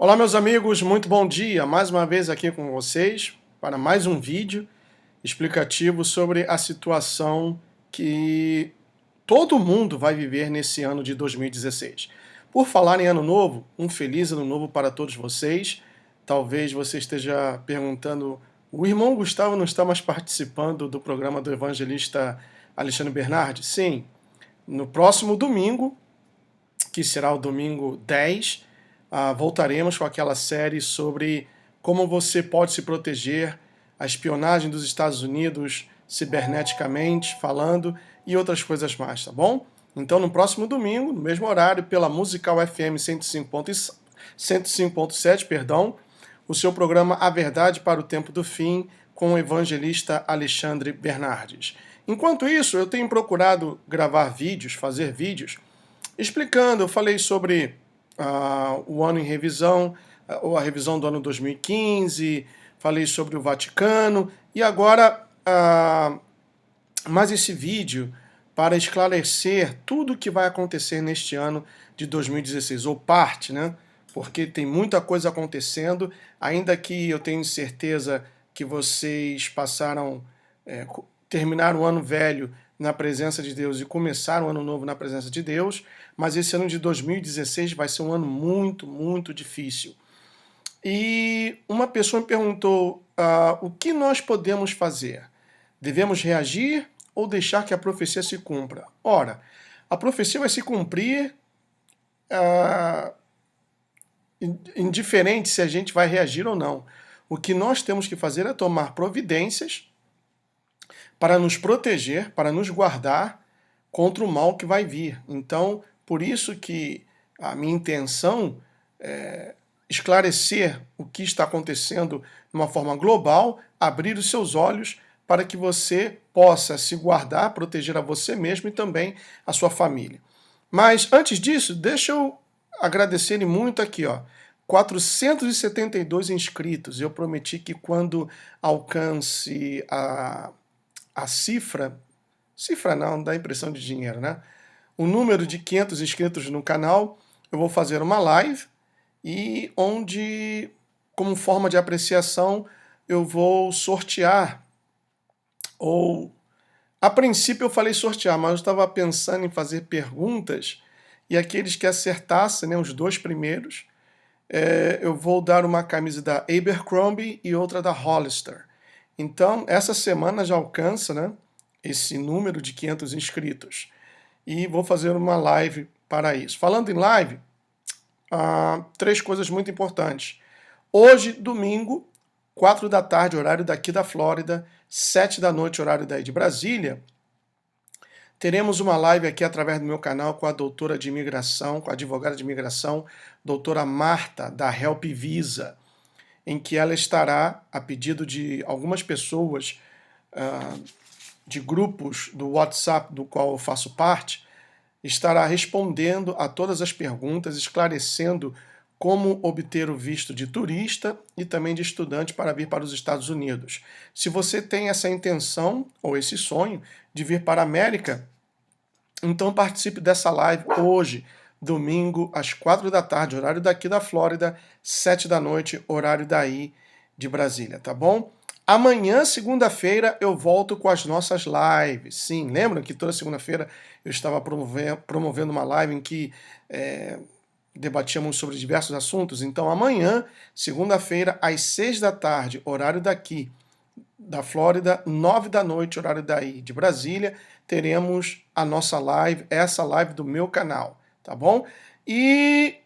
Olá, meus amigos, muito bom dia. Mais uma vez aqui com vocês para mais um vídeo explicativo sobre a situação que todo mundo vai viver nesse ano de 2016. Por falar em ano novo, um feliz ano novo para todos vocês. Talvez você esteja perguntando, o irmão Gustavo não está mais participando do programa do evangelista Alexandre Bernardi? Sim, no próximo domingo, que será o domingo 10, voltaremos com aquela série sobre como você pode se proteger, a espionagem dos Estados Unidos ciberneticamente falando e outras coisas mais, tá bom? Então no próximo domingo, no mesmo horário, pela Musical FM 105.7, perdão, o seu programa A Verdade para o Tempo do Fim, com o evangelista Alexandre Bernardes. Enquanto isso, eu tenho procurado gravar vídeos, fazer vídeos, explicando. Eu falei sobre o ano em revisão, ou a revisão do ano 2015, falei sobre o Vaticano, e agora mais esse vídeo para esclarecer tudo o que vai acontecer neste ano de 2016, ou parte, né? Porque tem muita coisa acontecendo, ainda que eu tenho certeza que vocês terminaram o ano velho na presença de Deus e começaram o ano novo na presença de Deus, mas esse ano de 2016 vai ser um ano muito, muito difícil. E uma pessoa me perguntou, o que nós podemos fazer? Devemos reagir ou deixar que a profecia se cumpra? Ora, a profecia vai se cumprir indiferente se a gente vai reagir ou não. O que nós temos que fazer é tomar providências para nos proteger, para nos guardar contra o mal que vai vir. Então, por isso que a minha intenção é esclarecer o que está acontecendo de uma forma global, abrir os seus olhos para que você possa se guardar, proteger a você mesmo e também a sua família. Mas antes disso, deixa eu agradecer muito aqui, ó. 472 inscritos. Eu prometi que quando alcance a cifra não, dá impressão de dinheiro, né? O número de 500 inscritos no canal, eu vou fazer uma live e onde, como forma de apreciação, eu vou sortear, ou a princípio eu falei sortear, mas eu estava pensando em fazer perguntas e aqueles que acertassem, né, os dois primeiros, eu vou dar uma camisa da Abercrombie e outra da Hollister. Então, essa semana já alcança, né, esse número de 500 inscritos. E vou fazer uma live para isso. Falando em live, 3 coisas muito importantes. Hoje, domingo, 4 da tarde, horário daqui da Flórida, 7 da noite, horário daí de Brasília, teremos uma live aqui através do meu canal com a doutora de imigração, com a advogada de imigração, doutora Marta, da Help Visa, em que ela estará, a pedido de algumas pessoas de grupos do WhatsApp do qual eu faço parte, estará respondendo a todas as perguntas, esclarecendo como obter o visto de turista e também de estudante para vir para os Estados Unidos. Se você tem essa intenção ou esse sonho de vir para a América, então participe dessa live hoje, domingo, às 4 da tarde, horário daqui da Flórida, 7 da noite, horário daí de Brasília, tá bom? Amanhã, segunda-feira, eu volto com as nossas lives. Sim, lembram que toda segunda-feira eu estava promovendo uma live em que debatíamos sobre diversos assuntos? Então amanhã, segunda-feira, às 6 da tarde, horário daqui da Flórida, 9 da noite, horário daí de Brasília, teremos a nossa live, essa live do meu canal, tá bom? E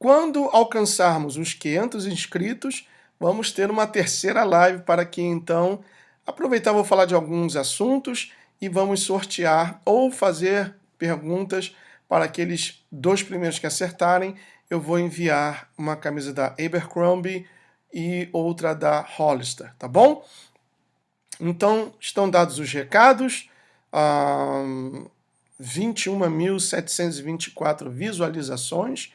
quando alcançarmos os 500 inscritos, vamos ter uma terceira live para que então aproveitar, vou falar de alguns assuntos e vamos sortear ou fazer perguntas para aqueles 2 primeiros que acertarem. Eu vou enviar uma camisa da Abercrombie e outra da Hollister, tá bom? Então, estão dados os recados, 21.724 visualizações.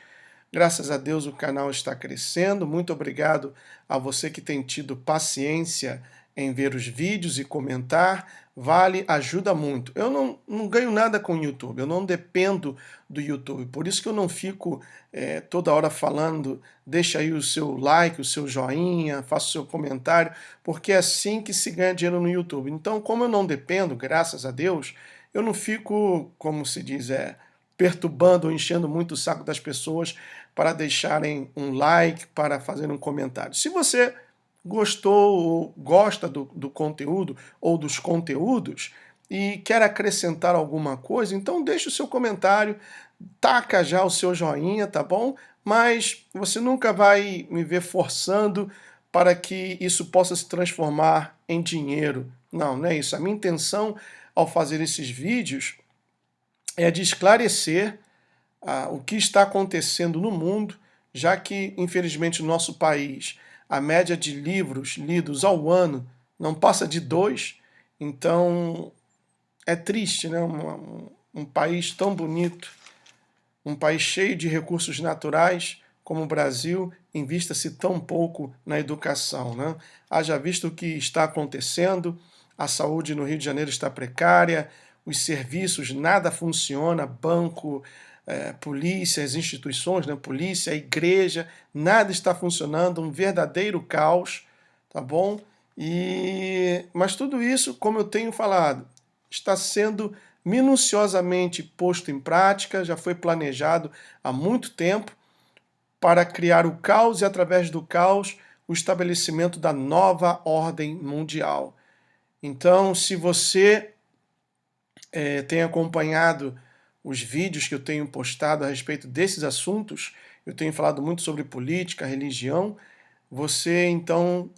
Graças a Deus o canal está crescendo. Muito obrigado a você que tem tido paciência em ver os vídeos e comentar, vale, ajuda muito. Eu não ganho nada com o YouTube, eu não dependo do YouTube, por isso que eu não fico toda hora falando, deixa aí o seu like, o seu joinha, faça o seu comentário, porque é assim que se ganha dinheiro no YouTube. Então, como eu não dependo, graças a Deus, eu não fico, como se diz, perturbando ou enchendo muito o saco das pessoas para deixarem um like, para fazer um comentário. Se você gostou ou gosta do conteúdo ou dos conteúdos e quer acrescentar alguma coisa, então deixe o seu comentário, taca já o seu joinha, tá bom? Mas você nunca vai me ver forçando para que isso possa se transformar em dinheiro. Não, não é isso. A minha intenção ao fazer esses vídeos é de esclarecer o que está acontecendo no mundo, já que, infelizmente, no nosso país, a média de livros lidos ao ano não passa de 2, então é triste, né? Um país tão bonito, um país cheio de recursos naturais como o Brasil, invista-se tão pouco na educação, né? Haja visto o que está acontecendo, a saúde no Rio de Janeiro está precária, os serviços, nada funciona, banco, polícia, as instituições, né? Polícia, igreja, nada está funcionando, um verdadeiro caos, tá bom? Mas tudo isso, como eu tenho falado, está sendo minuciosamente posto em prática, já foi planejado há muito tempo para criar o caos e, através do caos, o estabelecimento da nova ordem mundial. Então, se você tem acompanhado os vídeos que eu tenho postado a respeito desses assuntos, eu tenho falado muito sobre política, religião, você então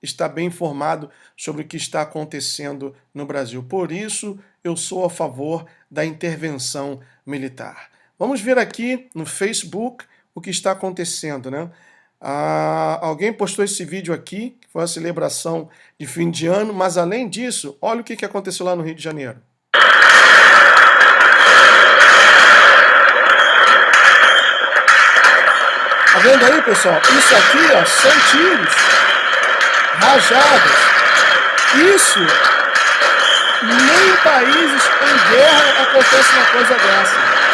está bem informado sobre o que está acontecendo no Brasil. Por isso, eu sou a favor da intervenção militar. Vamos ver aqui no Facebook o que está acontecendo, né? Alguém postou esse vídeo aqui, que foi uma celebração de fim de ano, mas além disso, olha o que aconteceu lá no Rio de Janeiro. Tá vendo aí, pessoal? Isso aqui, ó, são tiros, rajadas. Isso, nem em países em guerra acontece uma coisa dessa.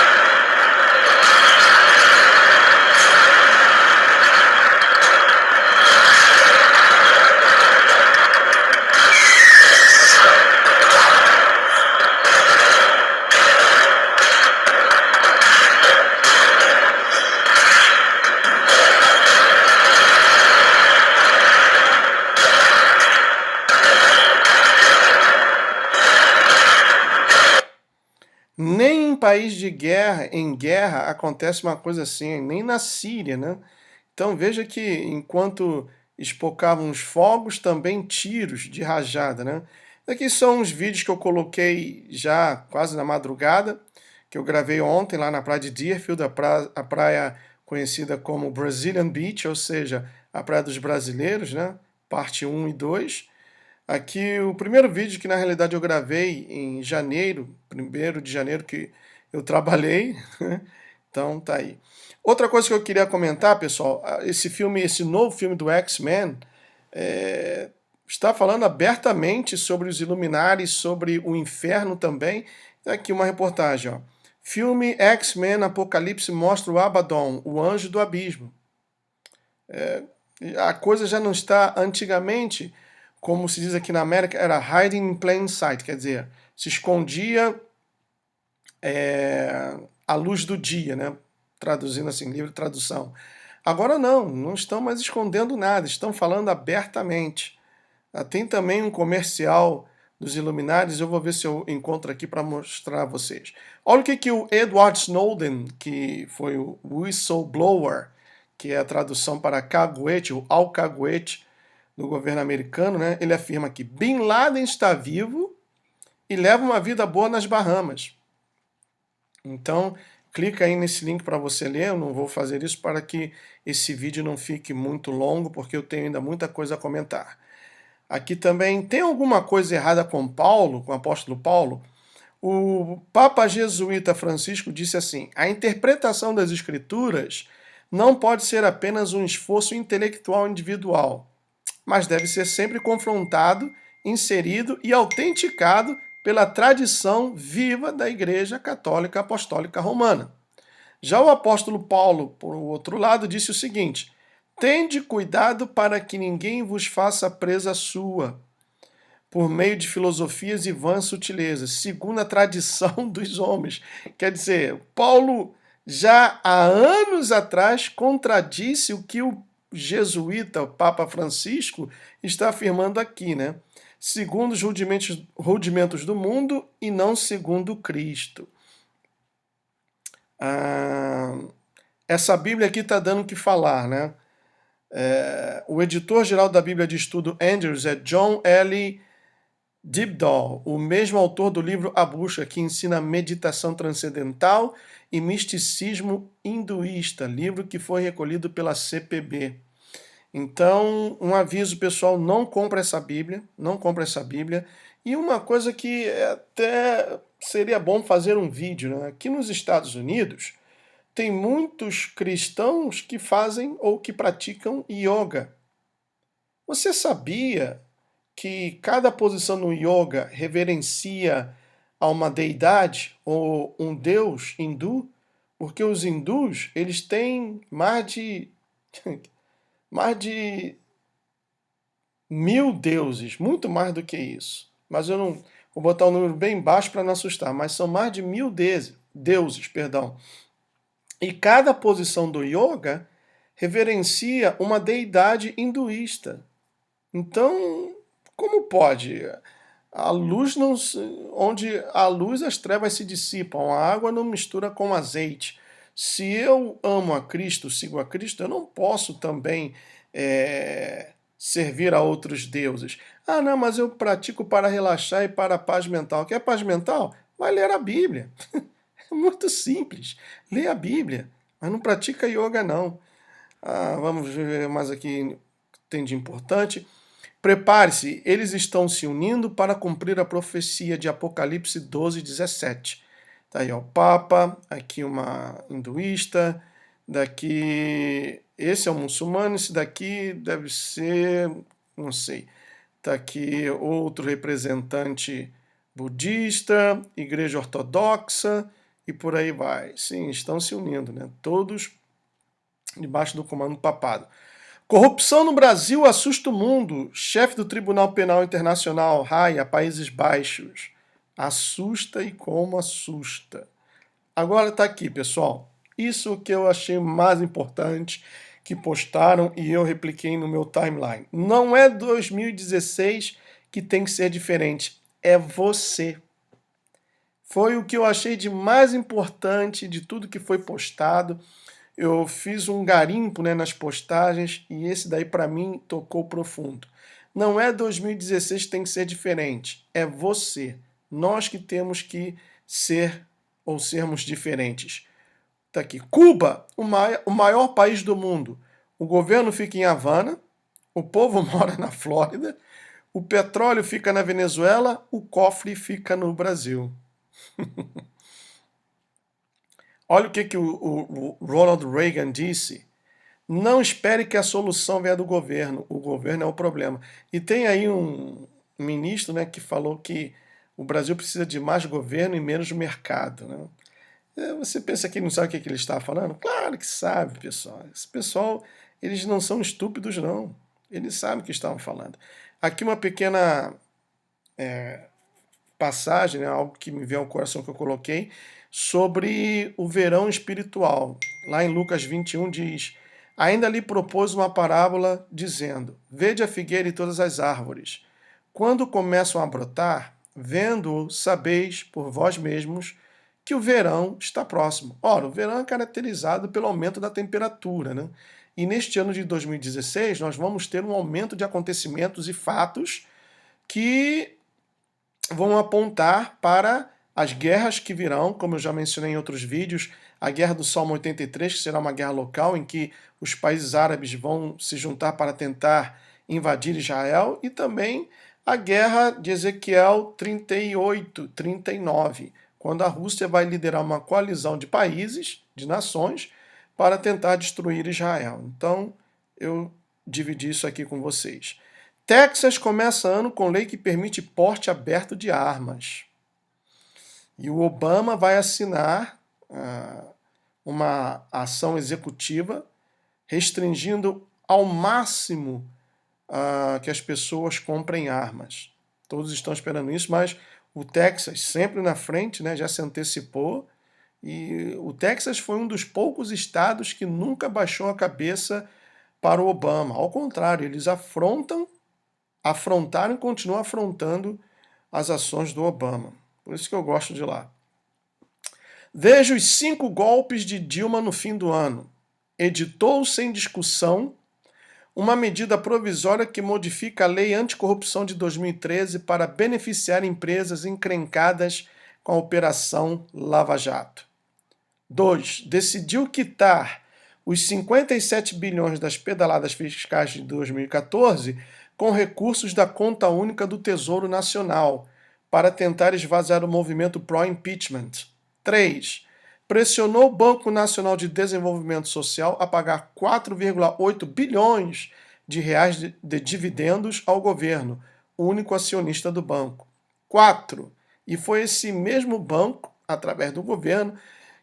Nem em país de guerra, em guerra, acontece uma coisa assim, nem na Síria, né? Então veja que enquanto espocavam os fogos, também tiros de rajada, né? Aqui são uns vídeos que eu coloquei já quase na madrugada, que eu gravei ontem lá na praia de Deerfield, a praia conhecida como Brazilian Beach, ou seja, a praia dos brasileiros, né? Parte 1 e 2. Aqui o primeiro vídeo que na realidade eu gravei em janeiro, 1º de janeiro que eu trabalhei, então tá aí. Outra coisa que eu queria comentar, pessoal, esse novo filme do X-Men está falando abertamente sobre os Illuminati, sobre o inferno também. Aqui uma reportagem, ó. Filme X-Men Apocalipse mostra o Abaddon, o anjo do abismo. A coisa já não está antigamente, como se diz aqui na América, era hiding in plain sight, quer dizer, se escondia à luz do dia, né? Traduzindo assim, livre tradução. Agora não estão mais escondendo nada, estão falando abertamente. Tem também um comercial dos Illuminatis, eu vou ver se eu encontro aqui para mostrar a vocês. Olha o que o Edward Snowden, que foi o whistleblower, que é a tradução para caguete, o alcaguete do governo americano, né? Ele afirma que Bin Laden está vivo e leva uma vida boa nas Bahamas. Então, clica aí nesse link para você ler, eu não vou fazer isso para que esse vídeo não fique muito longo, porque eu tenho ainda muita coisa a comentar. Aqui também, tem alguma coisa errada com Paulo, com o apóstolo Paulo? O Papa Jesuíta Francisco disse assim: a interpretação das Escrituras não pode ser apenas um esforço intelectual individual. mas deve ser sempre confrontado, inserido e autenticado pela tradição viva da Igreja Católica Apostólica Romana. Já o apóstolo Paulo, por outro lado, disse o seguinte: tende cuidado para que ninguém vos faça presa sua, por meio de filosofias e vãs sutilezas, segundo a tradição dos homens. Quer dizer, Paulo já há anos atrás contradisse o que o jesuíta, o Papa Francisco, está afirmando aqui, né? Segundo os rudimentos do mundo e não segundo Cristo. Essa Bíblia aqui está dando o que falar, né? O editor-geral da Bíblia de Estudo Andrews é John L. Dibdall, o mesmo autor do livro A Busca, que ensina meditação transcendental e misticismo hinduísta, livro que foi recolhido pela CPB. Então, um aviso, pessoal, não compra essa Bíblia, não compra essa Bíblia. E uma coisa que até seria bom fazer um vídeo, né? Aqui nos Estados Unidos, tem muitos cristãos que fazem ou que praticam yoga. Você sabia que cada posição no yoga reverencia a uma deidade ou um deus hindu? Porque os hindus, eles têm mais de 1000 deuses, muito mais do que isso. Mas eu não vou botar um número bem baixo para não assustar, mas são mais de 1000 deuses, perdão. E cada posição do yoga reverencia uma deidade hinduísta. Então, como pode? A luz não, onde a luz, as trevas se dissipam, a água não mistura com azeite. Se eu amo a Cristo, sigo a Cristo, eu não posso também servir a outros deuses. Ah, não, mas eu pratico para relaxar e para a paz mental. Quer paz mental? Vai ler a Bíblia. É muito simples. Lê a Bíblia, mas não pratica yoga, não. Vamos ver mais aqui tem de importante. Prepare-se, eles estão se unindo para cumprir a profecia de Apocalipse 12:17. Tá aí, ó, o Papa, aqui uma hinduísta, daqui esse é um muçulmano, esse daqui deve ser, não sei. Tá aqui outro representante budista, igreja ortodoxa e por aí vai. Sim, estão se unindo, né? Todos debaixo do comando papado. Corrupção no Brasil assusta o mundo. Chefe do Tribunal Penal Internacional, Haia, Países Baixos. Assusta e como assusta. Agora tá aqui, pessoal. Isso que eu achei mais importante que postaram e eu repliquei no meu timeline. Não é 2016 que tem que ser diferente. É você. Foi o que eu achei de mais importante de tudo que foi postado. Eu fiz um garimpo, né, nas postagens e esse daí para mim tocou profundo. Não é 2016 que tem que ser diferente, é você. Nós que temos que ser ou sermos diferentes. Tá aqui. Cuba, o maior país do mundo. O governo fica em Havana, o povo mora na Flórida, o petróleo fica na Venezuela, o cofre fica no Brasil. Olha o que o Ronald Reagan disse. Não espere que a solução venha do governo. O governo é o problema. E tem aí um ministro, né, que falou que o Brasil precisa de mais governo e menos mercado. Né? Você pensa que ele não sabe o que ele está falando? Claro que sabe, pessoal. Esse pessoal, eles não são estúpidos, não. Eles sabem o que estavam falando. Aqui uma pequena passagem, né, algo que me veio ao coração que eu coloquei, sobre o verão espiritual. Lá em Lucas 21 diz: ainda lhe propôs uma parábola, dizendo: vede a figueira e todas as árvores. Quando começam a brotar, vendo-o, sabeis por vós mesmos que o verão está próximo. Ora, o verão é caracterizado pelo aumento da temperatura, né? E neste ano de 2016, nós vamos ter um aumento de acontecimentos e fatos que vão apontar para as guerras que virão, como eu já mencionei em outros vídeos, a guerra do Salmo 83, que será uma guerra local em que os países árabes vão se juntar para tentar invadir Israel, e também a guerra de Ezequiel 38, 39, quando a Rússia vai liderar uma coalizão de países, de nações, para tentar destruir Israel. Então, eu dividi isso aqui com vocês. Texas começa ano com lei que permite porte aberto de armas. E o Obama vai assinar uma ação executiva restringindo ao máximo que as pessoas comprem armas. Todos estão esperando isso, mas o Texas, sempre na frente, né, já se antecipou. E o Texas foi um dos poucos estados que nunca baixou a cabeça para o Obama. Ao contrário, eles afrontaram e continuam afrontando as ações do Obama. Por isso que eu gosto de lá. Veja os 5 golpes de Dilma no fim do ano. Editou sem discussão uma medida provisória que modifica a Lei Anticorrupção de 2013 para beneficiar empresas encrencadas com a Operação Lava Jato. 2. Decidiu quitar os 57 bilhões das pedaladas fiscais de 2014 com recursos da conta única do Tesouro Nacional para tentar esvaziar o movimento pró-impeachment. 3. Pressionou o Banco Nacional de Desenvolvimento Social a pagar 4,8 bilhões de reais de dividendos ao governo, único acionista do banco. 4. E foi esse mesmo banco, através do governo,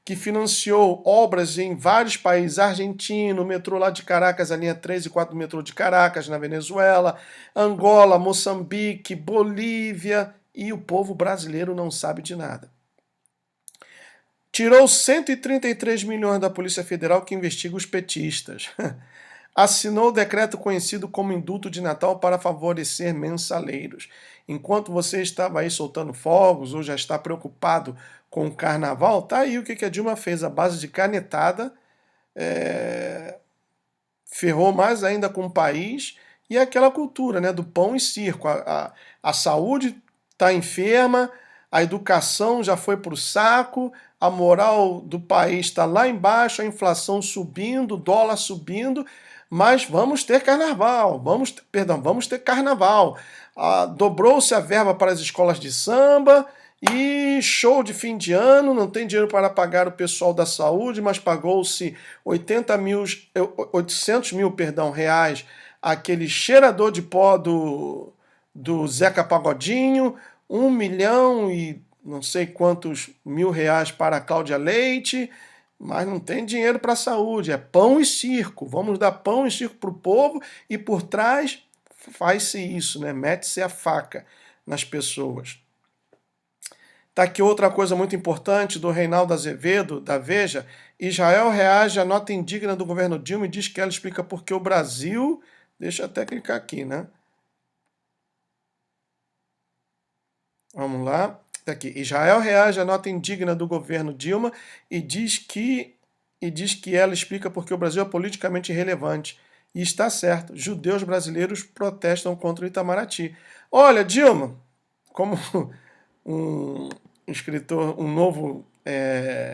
que financiou obras em vários países, Argentina, o metrô lá de Caracas, a linha 3 e 4 do metrô de Caracas, na Venezuela, Angola, Moçambique, Bolívia, e o povo brasileiro não sabe de nada. Tirou 133 milhões da Polícia Federal que investiga os petistas. Assinou o decreto conhecido como indulto de Natal para favorecer mensaleiros. Enquanto você estava aí soltando fogos ou já está preocupado com o carnaval, tá aí o que a Dilma fez, a base de canetada, ferrou mais ainda com o país e aquela cultura, né, do pão e circo. A saúde está enferma, a educação já foi para o saco, a moral do país está lá embaixo, a inflação subindo, o dólar subindo, mas vamos ter carnaval, vamos ter carnaval. Dobrou-se a verba para as escolas de samba e show de fim de ano, não tem dinheiro para pagar o pessoal da saúde, mas pagou-se 800 mil reais aquele cheirador de pó do Zeca Pagodinho, 1 milhão e não sei quantos mil reais para a Cláudia Leite, mas não tem dinheiro para a saúde, é pão e circo. Vamos dar pão e circo para o povo e por trás faz-se isso, né? Mete-se a faca nas pessoas. Tá aqui outra coisa muito importante do Reinaldo Azevedo, da Veja. Israel reage à nota indigna do governo Dilma e diz que ela explica por que o Brasil... Deixa eu até clicar aqui, né? Vamos lá. Tá aqui. Israel reage à nota indigna do governo Dilma e diz que ela explica por que o Brasil é politicamente irrelevante. E está certo. Judeus brasileiros protestam contra o Itamaraty. Olha, Dilma, como um novo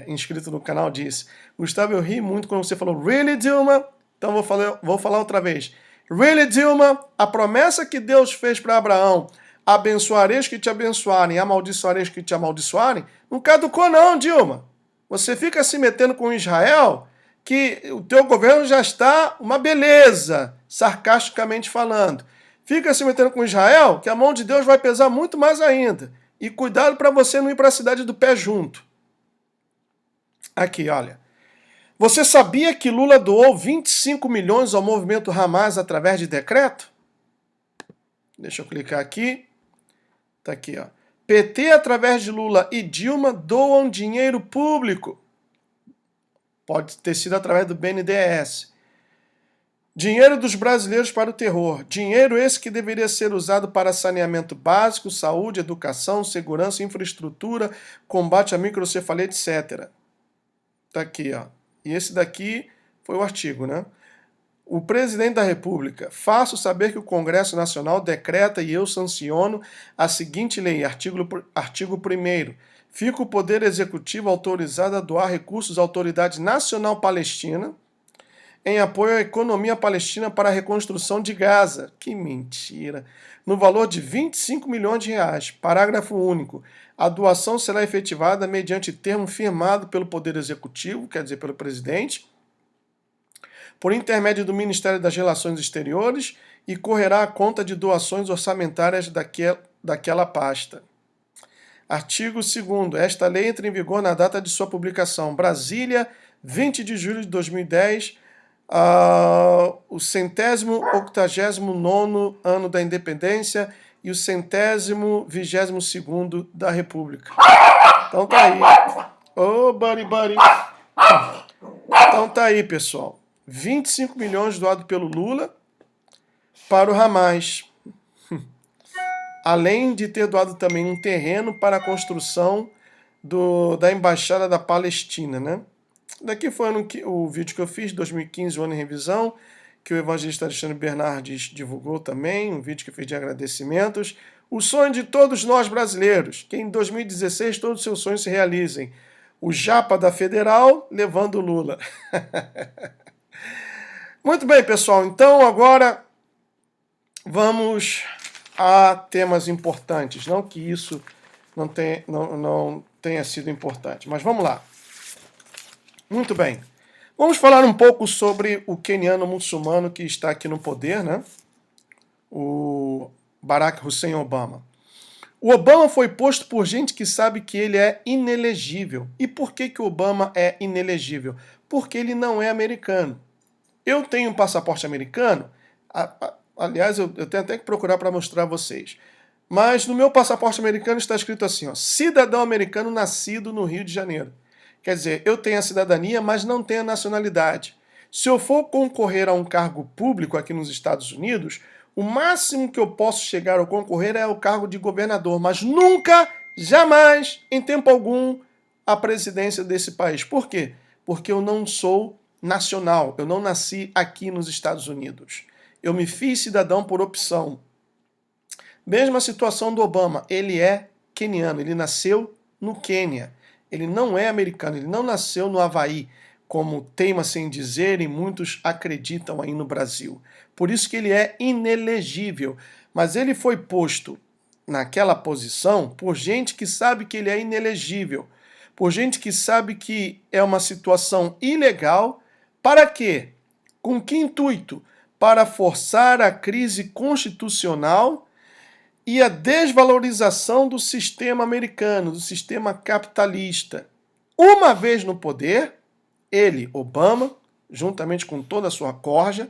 inscrito no canal disse, Gustavo, eu ri muito quando você falou really, Dilma? Então vou falar outra vez. Really, Dilma? A promessa que Deus fez para Abraão, abençoareis que te abençoarem, amaldiçoareis que te amaldiçoarem, não caducou não, Dilma. Você fica se metendo com Israel, que o teu governo já está uma beleza, sarcasticamente falando. Fica se metendo com Israel, que a mão de Deus vai pesar muito mais ainda. E cuidado para você não ir para a cidade do pé junto. Aqui, olha. Você sabia que Lula doou 25 milhões ao movimento Hamas através de decreto? Deixa eu clicar aqui. Tá aqui, ó. PT, através de Lula e Dilma, doam dinheiro público. Pode ter sido através do BNDES. Dinheiro dos brasileiros para o terror. Dinheiro esse que deveria ser usado para saneamento básico, saúde, educação, segurança, infraestrutura, combate à microcefalia, etc. Tá aqui, ó. E esse daqui foi o artigo, né? O presidente da República, faço saber que o Congresso Nacional decreta e eu sanciono a seguinte lei, artigo 1º. Fica o Poder Executivo autorizado a doar recursos à Autoridade Nacional Palestina em apoio à economia palestina para a reconstrução de Gaza. Que mentira! No valor de 25 milhões de reais. Parágrafo único. A doação será efetivada mediante termo firmado pelo Poder Executivo, quer dizer, pelo presidente, por intermédio do Ministério das Relações Exteriores e correrá à conta de doações orçamentárias daquela pasta. Artigo 2º. Esta lei entra em vigor na data de sua publicação. Brasília, 20 de julho de 2010, o 189º ano da independência e o 122º da República. Então tá aí. Ô, buddy. Então tá aí, pessoal. 25 milhões doados pelo Lula para o Hamas. Além de ter doado também um terreno para a construção da Embaixada da Palestina, né? Daqui foi o vídeo que eu fiz, 2015, o ano em revisão, que o evangelista Alexandre Bernardes divulgou também, um vídeo que eu fiz de agradecimentos. O sonho de todos nós brasileiros, que em 2016 todos os seus sonhos se realizem. O Japa da Federal levando o Lula. Muito bem, pessoal. Então, agora vamos a temas importantes. Não que isso não tenha sido importante, mas vamos lá. Muito bem. Vamos falar um pouco sobre o queniano muçulmano que está aqui no poder, né? O Barack Hussein Obama. O Obama foi posto por gente que sabe que ele é inelegível. E por que o Obama é inelegível? Porque ele não é americano. Eu tenho um passaporte americano, aliás, eu tenho até que procurar para mostrar a vocês. Mas no meu passaporte americano está escrito assim, ó, cidadão americano nascido no Rio de Janeiro. Quer dizer, eu tenho a cidadania, mas não tenho a nacionalidade. Se eu for concorrer a um cargo público aqui nos Estados Unidos, o máximo que eu posso chegar a concorrer é o cargo de governador, mas nunca, jamais, em tempo algum, a presidência desse país. Por quê? Porque eu não sou nacional, eu não nasci aqui nos Estados Unidos. Eu me fiz cidadão por opção. Mesma situação do Obama, ele é queniano, ele nasceu no Quênia. Ele não é americano, ele não nasceu no Havaí, como teima-se em dizer e muitos acreditam aí no Brasil. Por isso que ele é inelegível. Mas ele foi posto naquela posição por gente que sabe que ele é inelegível, por gente que sabe que é uma situação ilegal. Para quê? Com que intuito? Para forçar a crise constitucional e a desvalorização do sistema americano, do sistema capitalista. Uma vez no poder, ele, Obama, juntamente com toda a sua corja,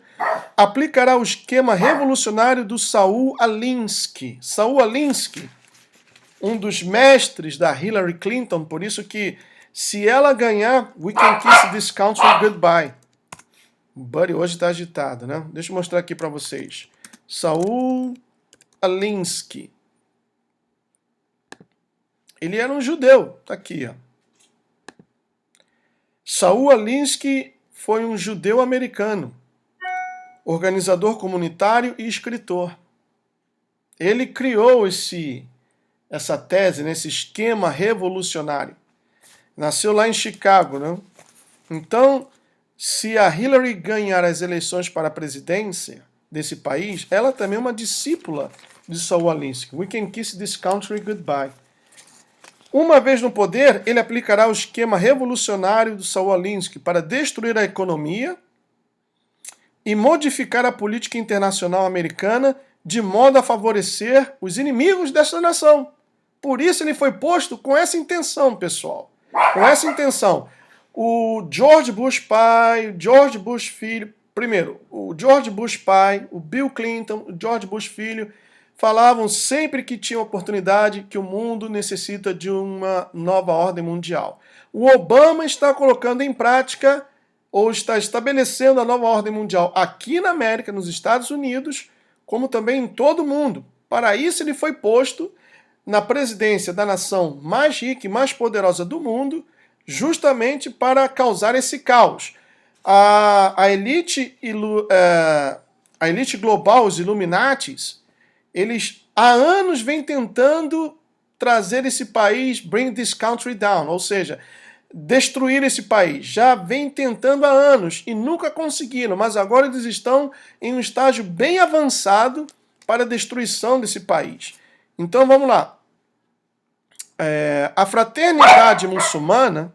aplicará o esquema revolucionário do Saul Alinsky. Saul Alinsky, um dos mestres da Hillary Clinton, por isso que se ela ganhar, we can kiss this country goodbye. O Buddy hoje está agitado, né? Deixa eu mostrar aqui para vocês. Saul Alinsky. Ele era um judeu. Tá aqui, ó. Saul Alinsky foi um judeu americano, organizador comunitário e escritor. Ele criou essa tese, esse esquema revolucionário. Nasceu lá em Chicago, né? Então, se a Hillary ganhar as eleições para a presidência desse país, ela também é uma discípula de Saul Alinsky. We can kiss this country goodbye. Uma vez no poder, ele aplicará o esquema revolucionário do Saul Alinsky para destruir a economia e modificar a política internacional americana de modo a favorecer os inimigos desta nação. Por isso ele foi posto com essa intenção, pessoal. Com essa intenção. O George Bush pai, o George Bush filho, primeiro, o George Bush pai, o Bill Clinton, o George Bush filho, falavam sempre que tinham oportunidade, que o mundo necessita de uma nova ordem mundial. O Obama está colocando em prática, ou está estabelecendo a nova ordem mundial aqui na América, nos Estados Unidos, como também em todo o mundo. Para isso ele foi posto na presidência da nação mais rica e mais poderosa do mundo, justamente para causar esse caos. A elite global, os Illuminatis, eles há anos vêm tentando trazer esse país, bring this country down, ou seja, destruir esse país. Já vem tentando há anos e nunca conseguiram, mas agora eles estão em um estágio bem avançado para a destruição desse país. Então vamos lá. A fraternidade muçulmana,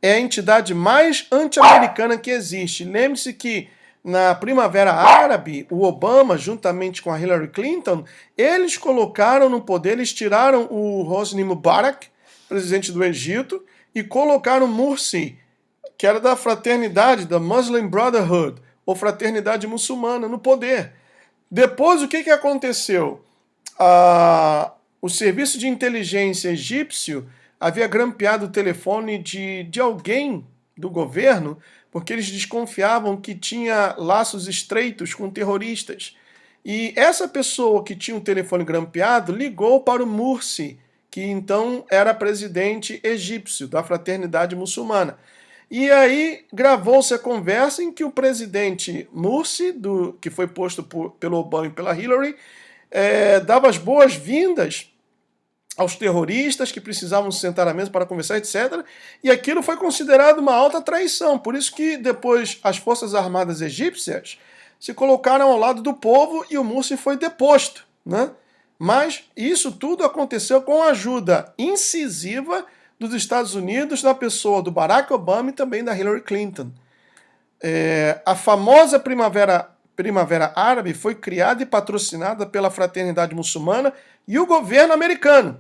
é a entidade mais anti-americana que existe. Lembre-se que na Primavera Árabe, o Obama, juntamente com a Hillary Clinton, eles colocaram no poder, eles tiraram o Hosni Mubarak, presidente do Egito, e colocaram Morsi, que era da fraternidade, da Muslim Brotherhood, ou fraternidade muçulmana, no poder. Depois, o que aconteceu? O serviço de inteligência egípcio havia grampeado o telefone de alguém do governo, porque eles desconfiavam que tinha laços estreitos com terroristas. E essa pessoa que tinha um telefone grampeado ligou para o Morsi, que então era presidente egípcio da fraternidade muçulmana. E aí gravou-se a conversa em que o presidente Morsi, que foi posto pelo Obama e pela Hillary, dava as boas-vindas aos terroristas que precisavam sentar à mesa para conversar, etc. E aquilo foi considerado uma alta traição. Por isso que depois as Forças Armadas egípcias se colocaram ao lado do povo e o Morsi foi deposto, né? Mas isso tudo aconteceu com a ajuda incisiva dos Estados Unidos, na pessoa do Barack Obama e também da Hillary Clinton. A famosa Primavera Árabe foi criada e patrocinada pela fraternidade muçulmana e o governo americano.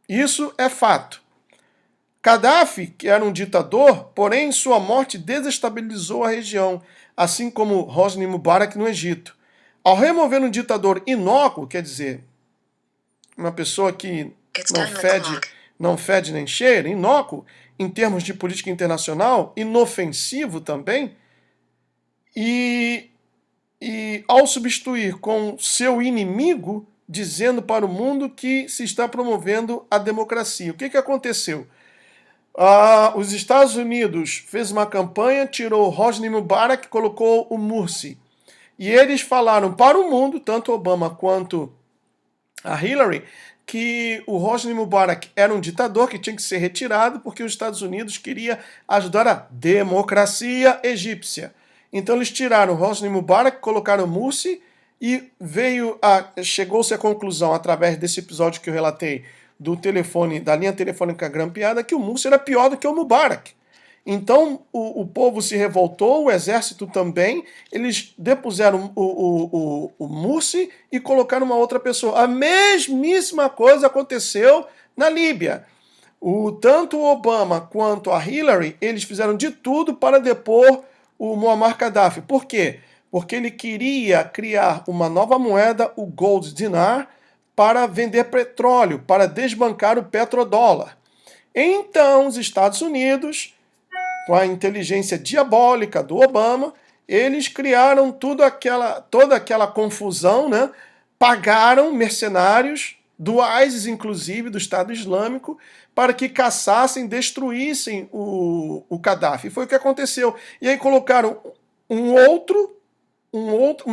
Isso é fato. Gaddafi, que era um ditador, porém sua morte desestabilizou a região, assim como Hosni Mubarak no Egito. Ao remover um ditador inócuo, quer dizer, uma pessoa que não fede nem cheira, inócuo, em termos de política internacional, inofensivo também, e ao substituir com seu inimigo, dizendo para o mundo que se está promovendo a democracia. O que aconteceu? Os Estados Unidos fez uma campanha, tirou Hosni Mubarak, colocou o Morsi. E eles falaram para o mundo, tanto Obama quanto a Hillary, que o Hosni Mubarak era um ditador que tinha que ser retirado porque os Estados Unidos queria ajudar a democracia egípcia. Então eles tiraram o Hosni Mubarak, colocaram o Morsi e chegou-se à conclusão, através desse episódio que eu relatei, da linha telefônica grampeada, que o Morsi era pior do que o Mubarak. Então o povo se revoltou, o exército também, eles depuseram o Morsi e colocaram uma outra pessoa. A mesmíssima coisa aconteceu na Líbia. Tanto o Obama quanto a Hillary, eles fizeram de tudo para depor o Muammar Gaddafi. Por quê? Porque ele queria criar uma nova moeda, o Gold Dinar, para vender petróleo, para desbancar o petrodólar. Então, os Estados Unidos, com a inteligência diabólica do Obama, eles criaram toda aquela confusão, né? Pagaram mercenários do ISIS, inclusive, do Estado Islâmico, para que caçassem, destruíssem o Gaddafi. Foi o que aconteceu. E aí colocaram uma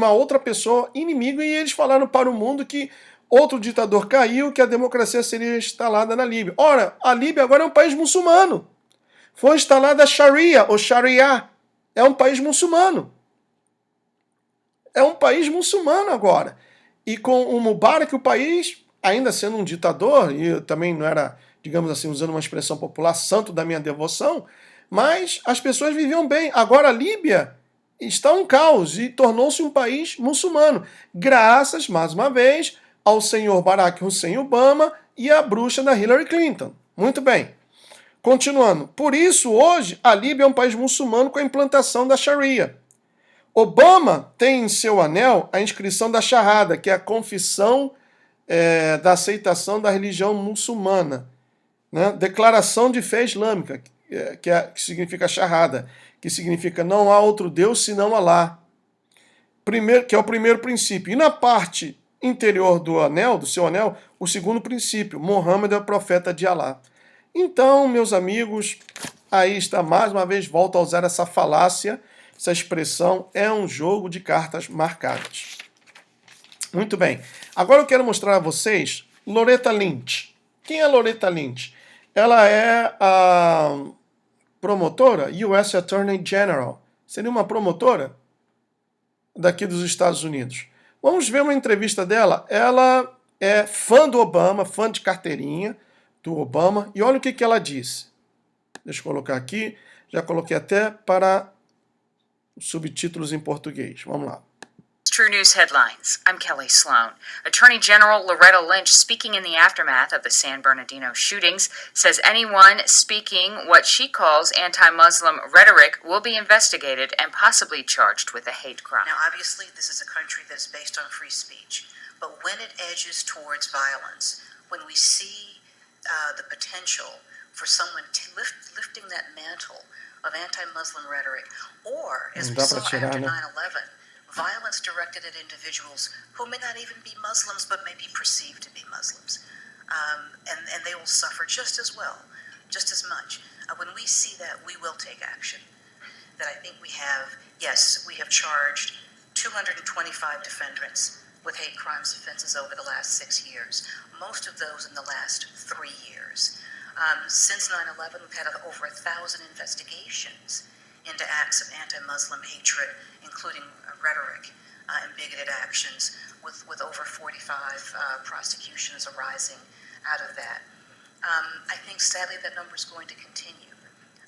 outra pessoa, inimigo, e eles falaram para o mundo que outro ditador caiu, que a democracia seria instalada na Líbia. Ora, a Líbia agora é um país muçulmano. Foi instalada a Sharia, ou Sharia. É um país muçulmano. É um país muçulmano agora. E com o Mubarak, o país, ainda sendo um ditador, e também não era, digamos assim, usando uma expressão popular, santo da minha devoção, mas as pessoas viviam bem. Agora a Líbia está um caos e tornou-se um país muçulmano. Graças, mais uma vez, ao senhor Barack Hussein Obama e à bruxa da Hillary Clinton. Muito bem. Continuando. Por isso, hoje, a Líbia é um país muçulmano com a implantação da Sharia. Obama tem em seu anel a inscrição da Shahada, que é a confissão da aceitação da religião muçulmana. Né? Declaração de fé islâmica, que significa Shahada, que significa não há outro Deus senão Alá. Que é o primeiro princípio. E na parte interior do seu anel, o segundo princípio, Muhammad é o profeta de Alá. Então, meus amigos, aí está mais uma vez, volto a usar essa falácia, essa expressão, é um jogo de cartas marcadas. Muito bem. Agora eu quero mostrar a vocês Loretta Lynch. Quem é Loretta Lynch? Ela é a promotora, US Attorney General. Seria uma promotora daqui dos Estados Unidos. Vamos ver uma entrevista dela. Ela é fã do Obama, fã de carteirinha do Obama. E olha o que ela disse. Deixa eu colocar aqui. Já coloquei até para subtítulos em português. Vamos lá. True News headlines. I'm Kelly Sloan. Attorney General Loretta Lynch, speaking in the aftermath of the San Bernardino shootings, says anyone speaking what she calls anti-Muslim rhetoric will be investigated and possibly charged with a hate crime. Now, obviously, this is a country that is based on free speech, but when it edges towards violence, when we see the potential for someone lifting that mantle of anti-Muslim rhetoric, or, as we saw after 9/11, violence directed at individuals who may not even be Muslims but may be perceived to be Muslims. And they will suffer just as well, just as much. When we see that, we will take action. That I think we have, yes, we have charged 225 defendants with hate crimes offenses over the last 6 years, most of those in the last 3 years. Since 9/11, we've had over 1,000 investigations into acts of anti-Muslim hatred, including rhetoric and bigoted actions, with over 45 prosecutions arising out of that. I think, sadly, that number is going to continue.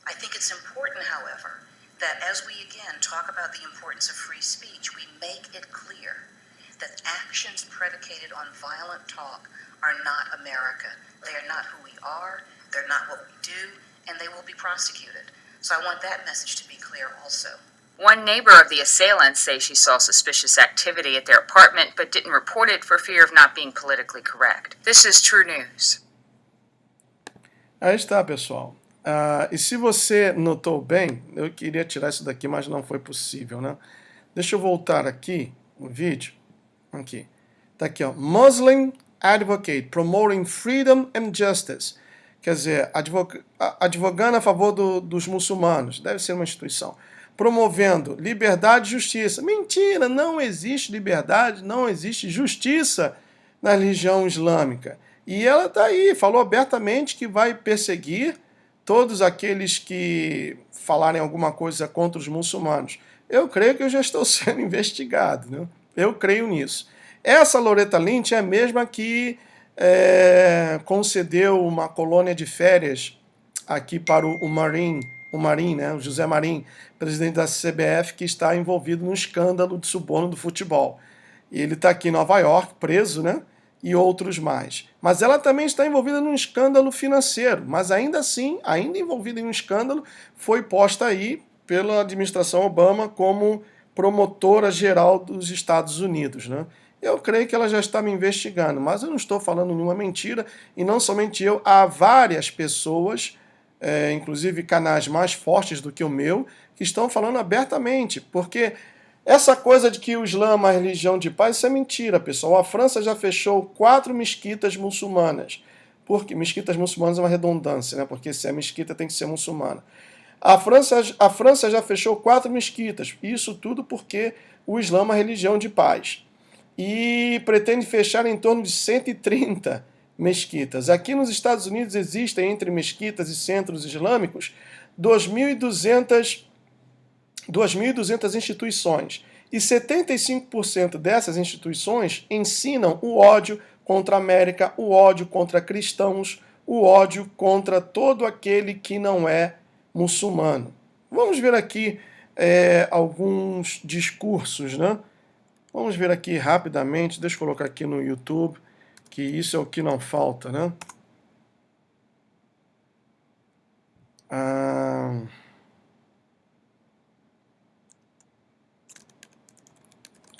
I think it's important, however, that as we, again, talk about the importance of free speech, we make it clear that actions predicated on violent talk are not America. They are not who we are, they're not what we do, and they will be prosecuted. So I want that message to be clear also. One neighbor of the assailants says she saw suspicious activity at their apartment but didn't report it for fear of not being politically correct. This is True News. Aí está, pessoal. E se você notou bem, eu queria tirar isso daqui, mas não foi possível, né? Deixa eu voltar aqui o vídeo. Aqui. Tá aqui, ó. Muslim Advocate Promoting Freedom and Justice. Quer dizer, advogando a favor dos muçulmanos. Deve ser uma instituição. Promovendo liberdade e justiça. Mentira, não existe liberdade, não existe justiça na religião islâmica. E ela está aí, falou abertamente que vai perseguir todos aqueles que falarem alguma coisa contra os muçulmanos. Eu creio que eu já estou sendo investigado, né? Eu creio nisso. Essa Loretta Lynch é a mesma que concedeu uma colônia de férias aqui para o Marinho, né? O José Marinho, presidente da CBF, que está envolvido no escândalo de suborno do futebol. E ele está aqui em Nova York, preso, né? E outros mais. Mas ela também está envolvida num escândalo financeiro, mas ainda assim, ainda envolvida em um escândalo, foi posta aí pela administração Obama como promotora geral dos Estados Unidos, né? Eu creio que ela já está me investigando, mas eu não estou falando nenhuma mentira, e não somente eu, há várias pessoas, inclusive canais mais fortes do que o meu, que estão falando abertamente, porque essa coisa de que o Islã é uma religião de paz, isso é mentira, pessoal. A França já fechou 4 mesquitas muçulmanas. Porque mesquitas muçulmanas é uma redundância, né? Porque se é mesquita tem que ser muçulmana. A França já fechou 4 mesquitas. Isso tudo porque o Islã é uma religião de paz. E pretende fechar em torno de 130 mesquitas. Aqui nos Estados Unidos existem, entre mesquitas e centros islâmicos, 2.200 instituições, e 75% dessas instituições ensinam o ódio contra a América, o ódio contra cristãos, o ódio contra todo aquele que não é muçulmano. Vamos ver aqui alguns discursos, né? Vamos ver aqui rapidamente, deixa eu colocar aqui no YouTube, que isso é o que não falta, né?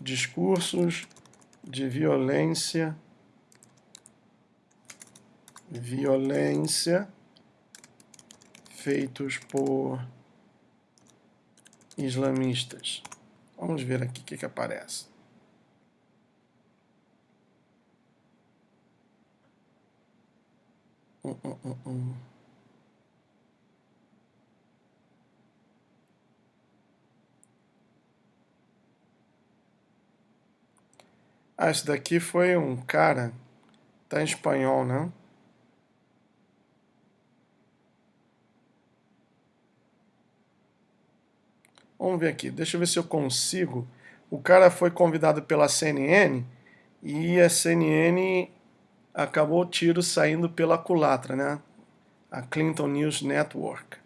Discursos de violência feitos por islamistas. Vamos ver aqui o que aparece. Esse daqui foi um cara, tá em espanhol, né? Vamos ver aqui, deixa eu ver se eu consigo. O cara foi convidado pela CNN e a CNN acabou o tiro saindo pela culatra, né? A Clinton News Network.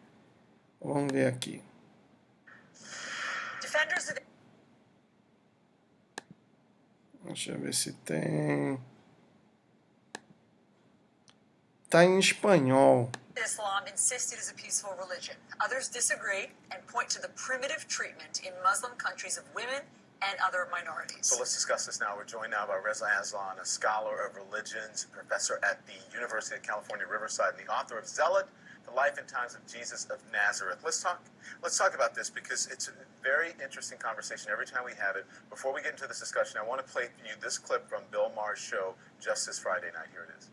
Vamos ver aqui. Deixa eu ver se tem. Tá em espanhol. Islam insist it is a peaceful religion. Others disagree and point to the primitive treatment in Muslim countries of women and other minorities. So let's discuss this now. We're joined now by Reza Aslan, a scholar of religions, professor at the University of California, Riverside, and the author of Zealot, The Life and Times of Jesus of Nazareth. Let's talk about this because it's a very interesting conversation every time we have it. Before we get into this discussion, I want to play for you this clip from Bill Maher's show just this Friday night. Here it is.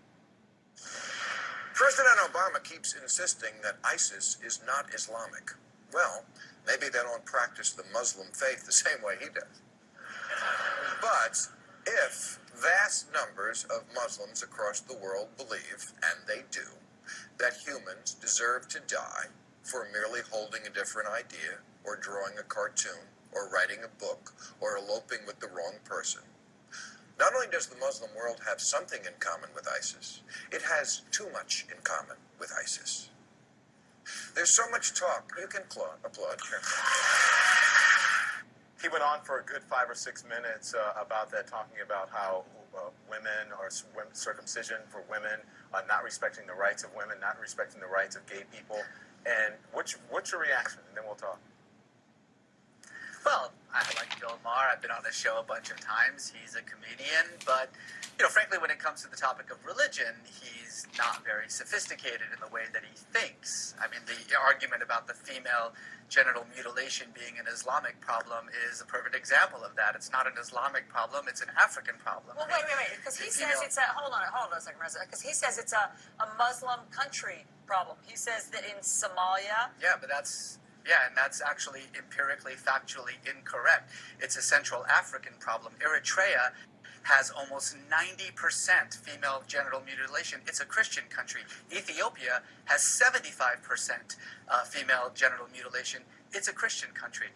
President Obama keeps insisting that ISIS is not Islamic. Well, maybe they don't practice the Muslim faith the same way he does. But if vast numbers of Muslims across the world believe, and they do, that humans deserve to die for merely holding a different idea, or drawing a cartoon, or writing a book, or eloping with the wrong person, not only does the Muslim world have something in common with ISIS, it has too much in common with ISIS. There's so much talk. You can applaud. He went on for a good 5 or 6 minutes about that, talking about how women or circumcision for women, not respecting the rights of women, not respecting the rights of gay people. And what's your reaction? And then we'll talk. Well, I like Bill Maher. I've been on his show a bunch of times. He's a comedian, but, frankly, when it comes to the topic of religion, he's not very sophisticated in the way that he thinks. I mean, the argument about the female genital mutilation being an Islamic problem is a perfect example of that. It's not an Islamic problem, it's an African problem. Well, wait, because he says it's a, hold on a second, Reza, because he says it's a Muslim country problem. He says that in Somalia... Yeah, but that's actually empirically, factually incorrect. It's a Central African problem. Eritrea has almost 90% female genital mutilation. It's a Christian country. Ethiopia has 75% female genital mutilation. It's a Christian country.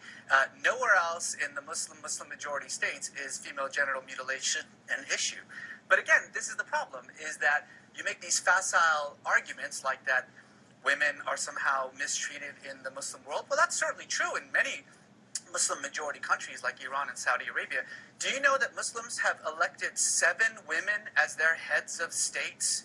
Nowhere else in the Muslim majority states is female genital mutilation an issue. But again, this is the problem, is that you make these facile arguments like that women are somehow mistreated in the Muslim world. Well, that's certainly true in many Muslim majority countries like Iran and Saudi Arabia. Do you know that Muslims have elected 7 women as their heads of states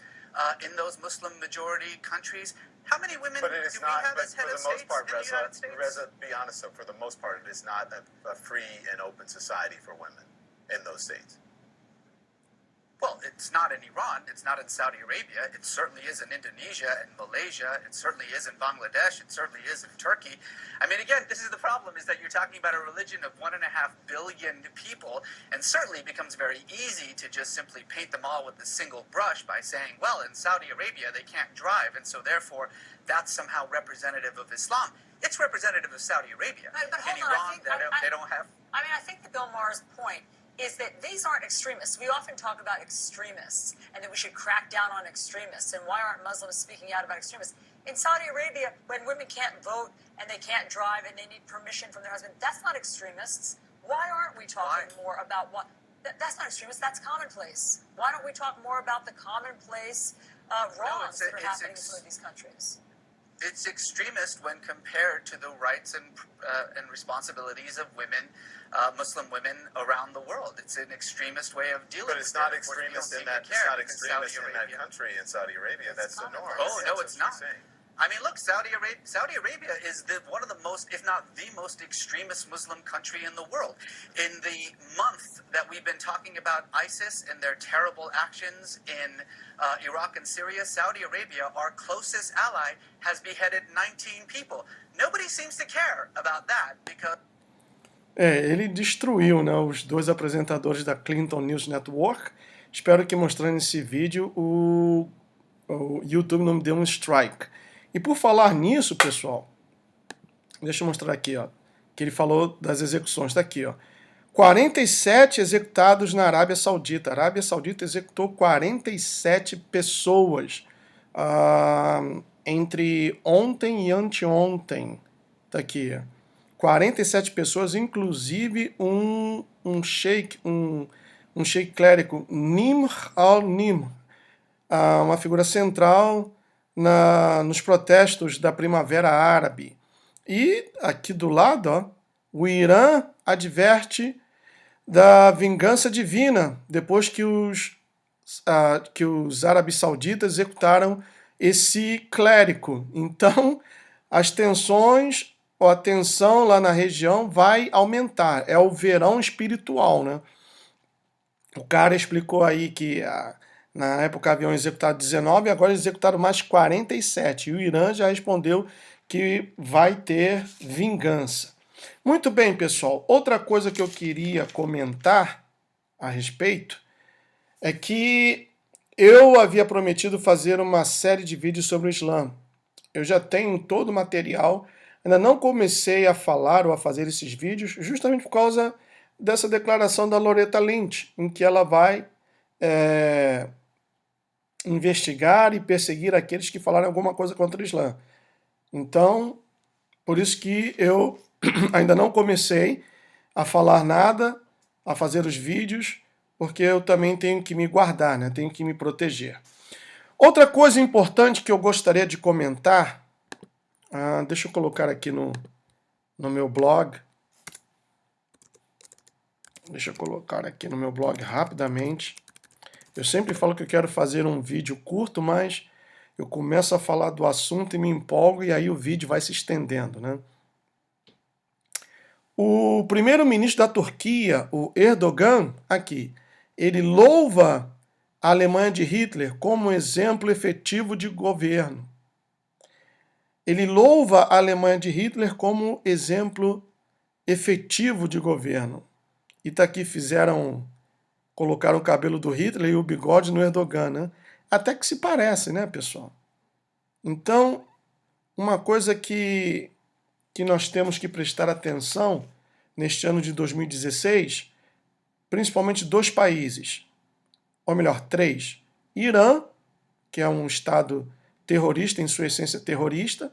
in those Muslim majority countries? How many women do we have as head of states in the United States? Reza, be honest, though, for the most part, it is not a free and open society for women in those states. Well, it's not in Iran, it's not in Saudi Arabia, it certainly is in Indonesia and Malaysia, it certainly is in Bangladesh, it certainly is in Turkey. I mean, again, this is the problem, is that you're talking about a religion of 1.5 billion people, and certainly it becomes very easy to just simply paint them all with a single brush by saying, well, in Saudi Arabia they can't drive, and so therefore that's somehow representative of Islam. It's representative of Saudi Arabia. But in Iran, they don't have... I mean, I think that Bill Maher's point is that these aren't extremists. We often talk about extremists and that we should crack down on extremists. And why aren't Muslims speaking out about extremists? In Saudi Arabia, when women can't vote and they can't drive and they need permission from their husband, that's not extremists. Why aren't we talking more about what... That's not extremists, that's commonplace. Why don't we talk more about the commonplace wrongs that are happening in some of these countries? It's extremist when compared to the rights and responsibilities of women, Muslim women around the world. It's an extremist way of dealing with it. But it's not extremist in that country, in Saudi Arabia. That's the norm. Oh, no, it's not. I mean, look, Saudi Arabia is one of the most, if not the most extremist Muslim country in the world. In the month that we've been talking about ISIS and their terrible actions in Iraq and Syria, Saudi Arabia, our closest ally, has beheaded 19 people. Nobody seems to care about that because... Ele destruiu, né, os 2 apresentadores da Clinton News Network. Espero que mostrando esse vídeo o YouTube não me dê um strike. E por falar nisso, pessoal, deixa eu mostrar aqui, ó, que ele falou das execuções. Está aqui, ó, 47 executados na Arábia Saudita. A Arábia Saudita executou 47 pessoas entre ontem e anteontem. Está aqui, ó. 47 pessoas, inclusive um sheik clérigo, Nimr al-Nimr, uma figura central nos protestos da Primavera Árabe. E aqui do lado, ó, o Irã adverte da vingança divina depois que os árabes sauditas executaram esse clérigo. Então, as tensões, ou a tensão lá na região vai aumentar. É o verão espiritual, né? O cara explicou aí que na época haviam executado 19, agora executaram mais 47. E o Irã já respondeu que vai ter vingança. Muito bem, pessoal. Outra coisa que eu queria comentar a respeito é que eu havia prometido fazer uma série de vídeos sobre o Islã. Eu já tenho todo o material, ainda não comecei a falar ou a fazer esses vídeos, justamente por causa dessa declaração da Loretta Lynch, em que ela vai investigar e perseguir aqueles que falaram alguma coisa contra o Islã. Então, por isso que eu ainda não comecei a falar nada, a fazer os vídeos, porque eu também tenho que me guardar, né? Tenho que me proteger. Outra coisa importante que eu gostaria de comentar, deixa eu colocar aqui no meu blog. Deixa eu colocar aqui no meu blog rapidamente. Eu sempre falo que eu quero fazer um vídeo curto, mas eu começo a falar do assunto e me empolgo, e aí o vídeo vai se estendendo, né? O primeiro-ministro da Turquia, o Erdogan, aqui, ele louva a Alemanha de Hitler como exemplo efetivo de governo. Ele louva a Alemanha de Hitler como exemplo efetivo de governo. E tá aqui, colocaram o cabelo do Hitler e o bigode no Erdogan, né? Até que se parece, né, pessoal? Então, uma coisa que nós temos que prestar atenção neste ano de 2016, principalmente 2 países, ou melhor, 3. Irã, que é um Estado terrorista, em sua essência terrorista.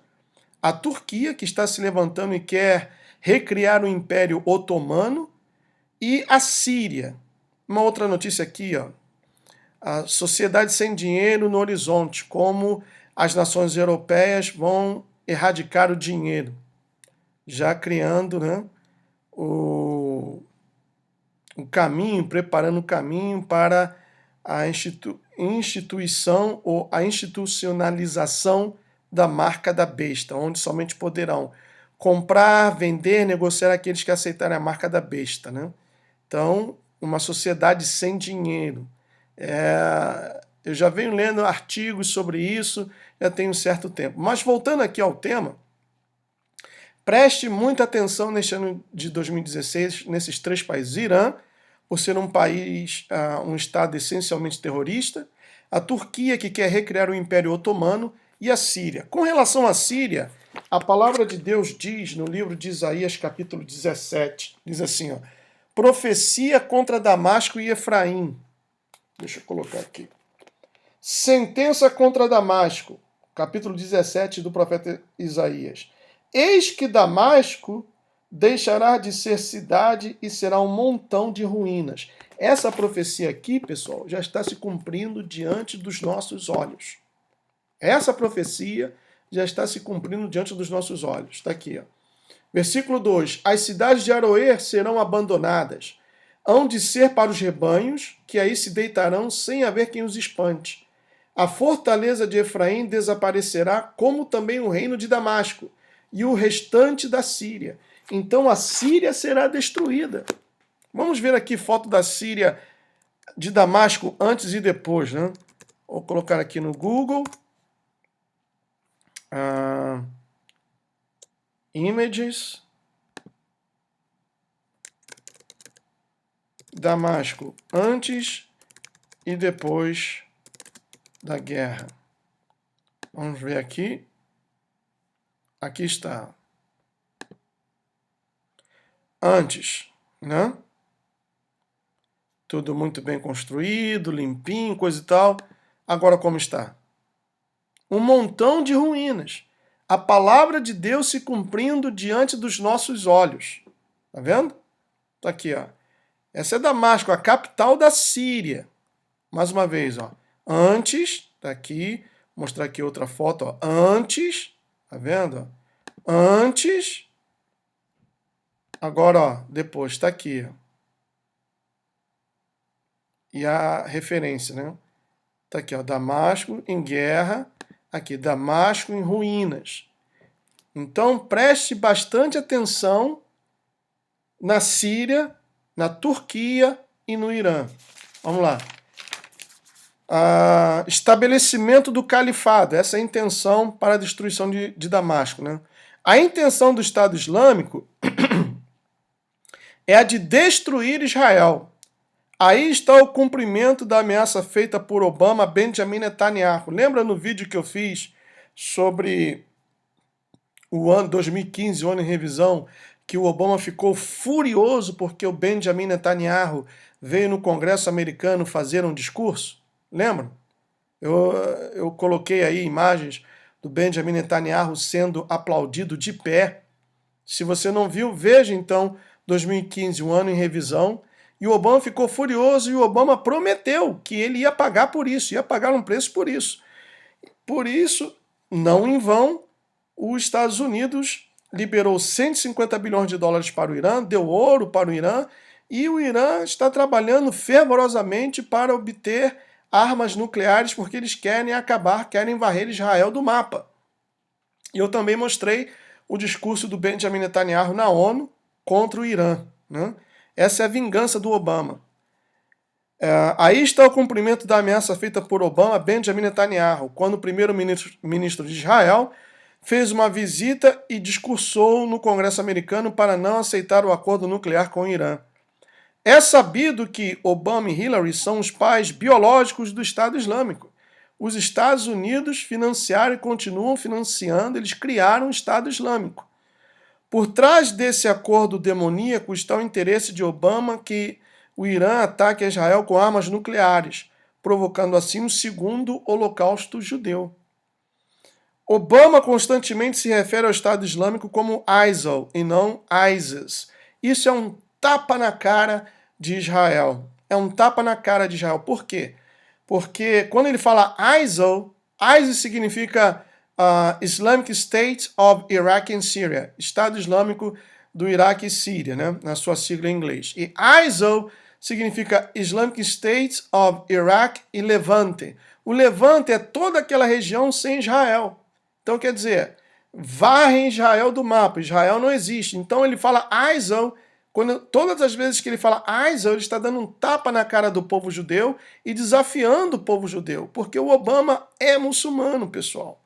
A Turquia, que está se levantando e quer recriar o Império Otomano. E a Síria. Uma outra notícia aqui, ó. A sociedade sem dinheiro no horizonte, como as nações europeias vão erradicar o dinheiro, já criando, né, o caminho, preparando o caminho para a instituição ou a institucionalização da marca da besta, onde somente poderão comprar, vender, negociar aqueles que aceitarem a marca da besta, né? Então, uma sociedade sem dinheiro. Eu já venho lendo artigos sobre isso, já tem um certo tempo. Mas voltando aqui ao tema, preste muita atenção neste ano de 2016, nesses 3 países. Irã, por ser um país, um Estado essencialmente terrorista, a Turquia, que quer recriar o Império Otomano, e a Síria. Com relação à Síria, a palavra de Deus diz no livro de Isaías, capítulo 17, diz assim, ó, profecia contra Damasco e Efraim. Deixa eu colocar aqui. Sentença contra Damasco, capítulo 17 do profeta Isaías. Eis que Damasco deixará de ser cidade e será um montão de ruínas. Essa profecia aqui, pessoal, já está se cumprindo diante dos nossos olhos. Essa profecia já está se cumprindo diante dos nossos olhos. Está aqui, ó. Versículo 2. As cidades de Aroer serão abandonadas. Hão de ser para os rebanhos, que aí se deitarão sem haver quem os espante. A fortaleza de Efraim desaparecerá, como também o reino de Damasco, e o restante da Síria. Então a Síria será destruída. Vamos ver aqui foto da Síria, de Damasco, antes e depois, né? Vou colocar aqui no Google. Images. Damasco, antes e depois da guerra. Vamos ver aqui. Aqui está. Antes, né? Tudo muito bem construído, limpinho, coisa e tal. Agora como está? Um montão de ruínas. A palavra de Deus se cumprindo diante dos nossos olhos. Tá vendo? Tá aqui, ó. Essa é Damasco, a capital da Síria. Mais uma vez, ó. Antes, tá aqui, vou mostrar aqui outra foto, ó. Antes, tá vendo? antes, agora, ó, depois, está aqui. Ó. E a referência, né? Está aqui, ó, Damasco em guerra, aqui, Damasco em ruínas. Então, preste bastante atenção na Síria, na Turquia e no Irã. Vamos lá. Estabelecimento do califado, essa é a intenção para a destruição de Damasco. Né? A intenção do Estado Islâmico é a de destruir Israel. Aí está o cumprimento da ameaça feita por Obama a Benjamin Netanyahu. Lembra no vídeo que eu fiz sobre o ano 2015, o ano em revisão, que o Obama ficou furioso porque o Benjamin Netanyahu veio no Congresso americano fazer um discurso? Lembram? Eu coloquei aí imagens do Benjamin Netanyahu sendo aplaudido de pé. Se você não viu, veja então 2015, um ano em revisão. E o Obama ficou furioso e o Obama prometeu que ele ia pagar por isso, ia pagar um preço por isso. Por isso, não em vão, os Estados Unidos liberou 150 bilhões de dólares para o Irã, deu ouro para o Irã, e o Irã está trabalhando fervorosamente para obter armas nucleares, porque eles querem acabar, querem varrer Israel do mapa. E eu também mostrei o discurso do Benjamin Netanyahu na ONU contra o Irã. Né? Essa é a vingança do Obama. Aí está o cumprimento da ameaça feita por Obama a Benjamin Netanyahu, quando o primeiro-ministro de Israel fez uma visita e discursou no Congresso americano para não aceitar o acordo nuclear com o Irã. É sabido que Obama e Hillary são os pais biológicos do Estado Islâmico. Os Estados Unidos financiaram e continuam financiando, eles criaram o Estado Islâmico. Por trás desse acordo demoníaco está o interesse de Obama que o Irã ataque Israel com armas nucleares, provocando assim o segundo holocausto judeu. Obama constantemente se refere ao Estado Islâmico como ISIL e não ISIS. Isso é um tapa na cara de Israel. É um tapa na cara de Israel. Por quê? Porque quando ele fala ISIL, ISIS significa Islamic State of Iraq and Syria, Estado Islâmico do Iraque e Síria, né? Na sua sigla em inglês. E ISIL significa Islamic State of Iraq e Levante. O Levante é toda aquela região sem Israel. Então, quer dizer, varrem Israel do mapa. Israel não existe. Então, ele fala ISIL. Todas as vezes que ele fala ISIL, ele está dando um tapa na cara do povo judeu e desafiando o povo judeu. Porque o Obama é muçulmano, pessoal.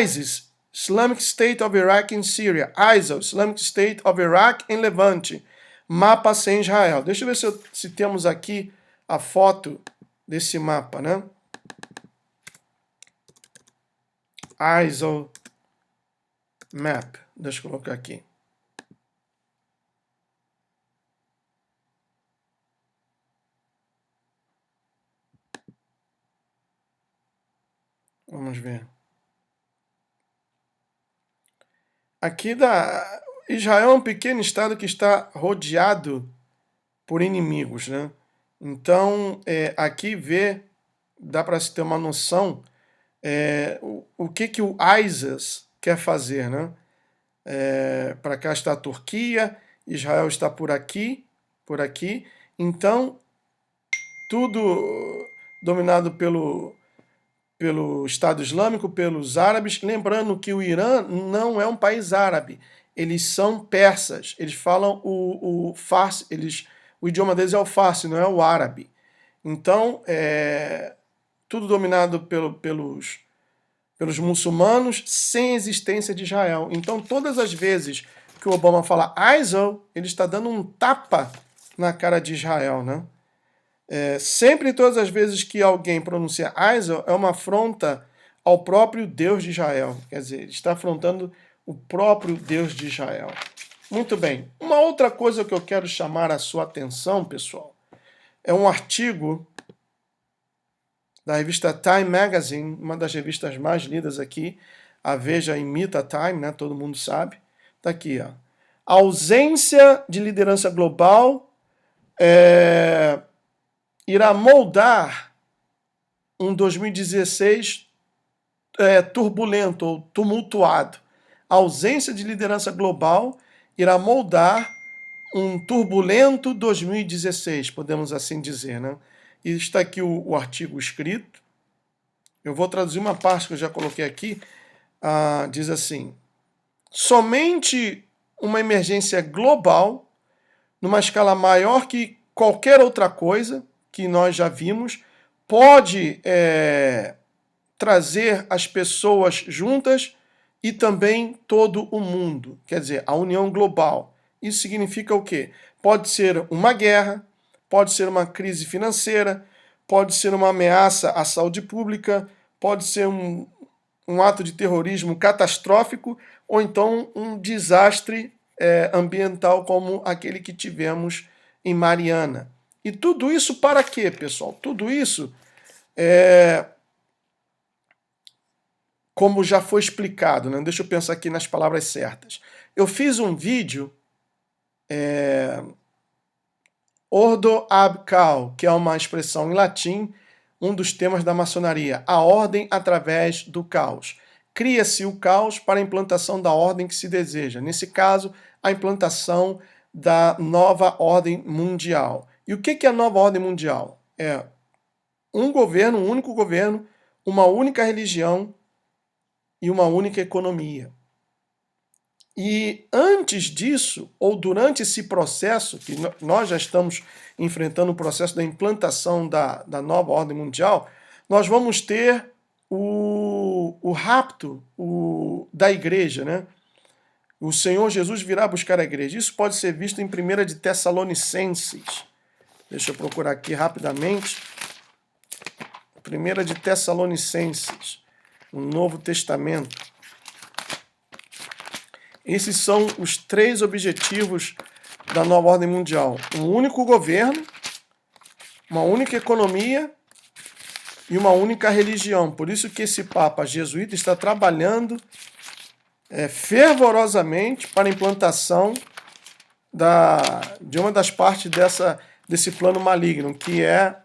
ISIS, Islamic State of Iraq and Syria. ISIL, Islamic State of Iraq and Levante. Mapa sem Israel. Deixa eu ver se temos aqui a foto desse mapa, né? ISIL Map. Deixa eu colocar aqui. Vamos ver. Aqui Israel é um pequeno estado que está rodeado por inimigos, né? Então, aqui dá para se ter uma noção o que o ISIS quer fazer, né? Para cá está a Turquia, Israel está por aqui. Então, tudo dominado pelo Estado Islâmico, pelos árabes. Lembrando que o Irã não é um país árabe, eles são persas, eles falam o farsi, o idioma deles é o farsi, não é o árabe. Então, tudo dominado pelos muçulmanos, sem existência de Israel. Então, todas as vezes que o Obama fala ISIL, ele está dando um tapa na cara de Israel, né? Sempre, todas as vezes que alguém pronuncia ISIL, é uma afronta ao próprio Deus de Israel. Quer dizer, ele está afrontando o próprio Deus de Israel. Muito bem. Uma outra coisa que eu quero chamar a sua atenção, pessoal, é um artigo da revista Time Magazine, uma das revistas mais lidas aqui. A Veja imita a Time, né? Todo mundo sabe. Está aqui, ó. A ausência de liderança global irá moldar um 2016 turbulento ou tumultuado. a ausência de liderança global irá moldar um turbulento 2016, podemos assim dizer, né? E está aqui o artigo escrito. Eu vou traduzir uma parte que eu já coloquei aqui. Diz assim: somente uma emergência global, numa escala maior que qualquer outra coisa que nós já vimos, pode trazer as pessoas juntas e também todo o mundo. Quer dizer, a união global. Isso significa o quê? Pode ser uma guerra, pode ser uma crise financeira, pode ser uma ameaça à saúde pública, pode ser um ato de terrorismo catastrófico, ou então um desastre ambiental como aquele que tivemos em Mariana. E tudo isso para quê, pessoal? Tudo isso como já foi explicado, né? Deixa eu pensar aqui nas palavras certas. Eu fiz um vídeo Ordo ab chao, que é uma expressão em latim, um dos temas da maçonaria, a ordem através do caos. Cria-se o caos para a implantação da ordem que se deseja. Nesse caso, a implantação da nova ordem mundial. E o que é a nova ordem mundial? É um governo, um único governo, uma única religião e uma única economia. E antes disso, ou durante esse processo, que nós já estamos enfrentando o processo da implantação da nova ordem mundial, nós vamos ter o rapto da igreja, né? O Senhor Jesus virá buscar a igreja. Isso pode ser visto em 1 de Tessalonicenses. Deixa eu procurar aqui rapidamente. 1 de Tessalonicenses, no Novo Testamento. Esses são os 3 objetivos da nova ordem mundial. Um único governo, uma única economia e uma única religião. Por isso que esse Papa jesuíta está trabalhando fervorosamente para a implantação de uma das partes desse plano maligno, que é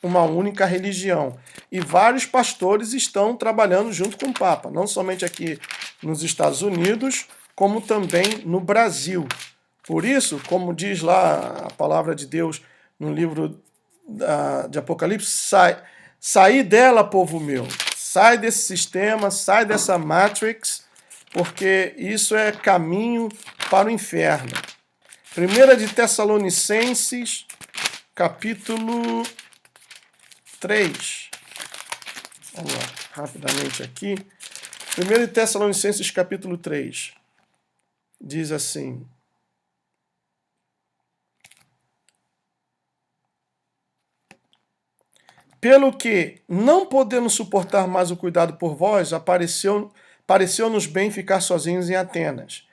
uma única religião. E vários pastores estão trabalhando junto com o Papa, não somente aqui nos Estados Unidos, como também no Brasil. Por isso, como diz lá a palavra de Deus no livro de Apocalipse, sai dela, povo meu, sai desse sistema, sai dessa matrix, porque isso é caminho para o inferno. 1 de Tessalonicenses, capítulo 3. Vamos lá, rapidamente aqui. 1 de Tessalonicenses, capítulo 3. Diz assim: pelo que, não podendo suportar mais o cuidado por vós, pareceu-nos bem ficar sozinhos em Atenas.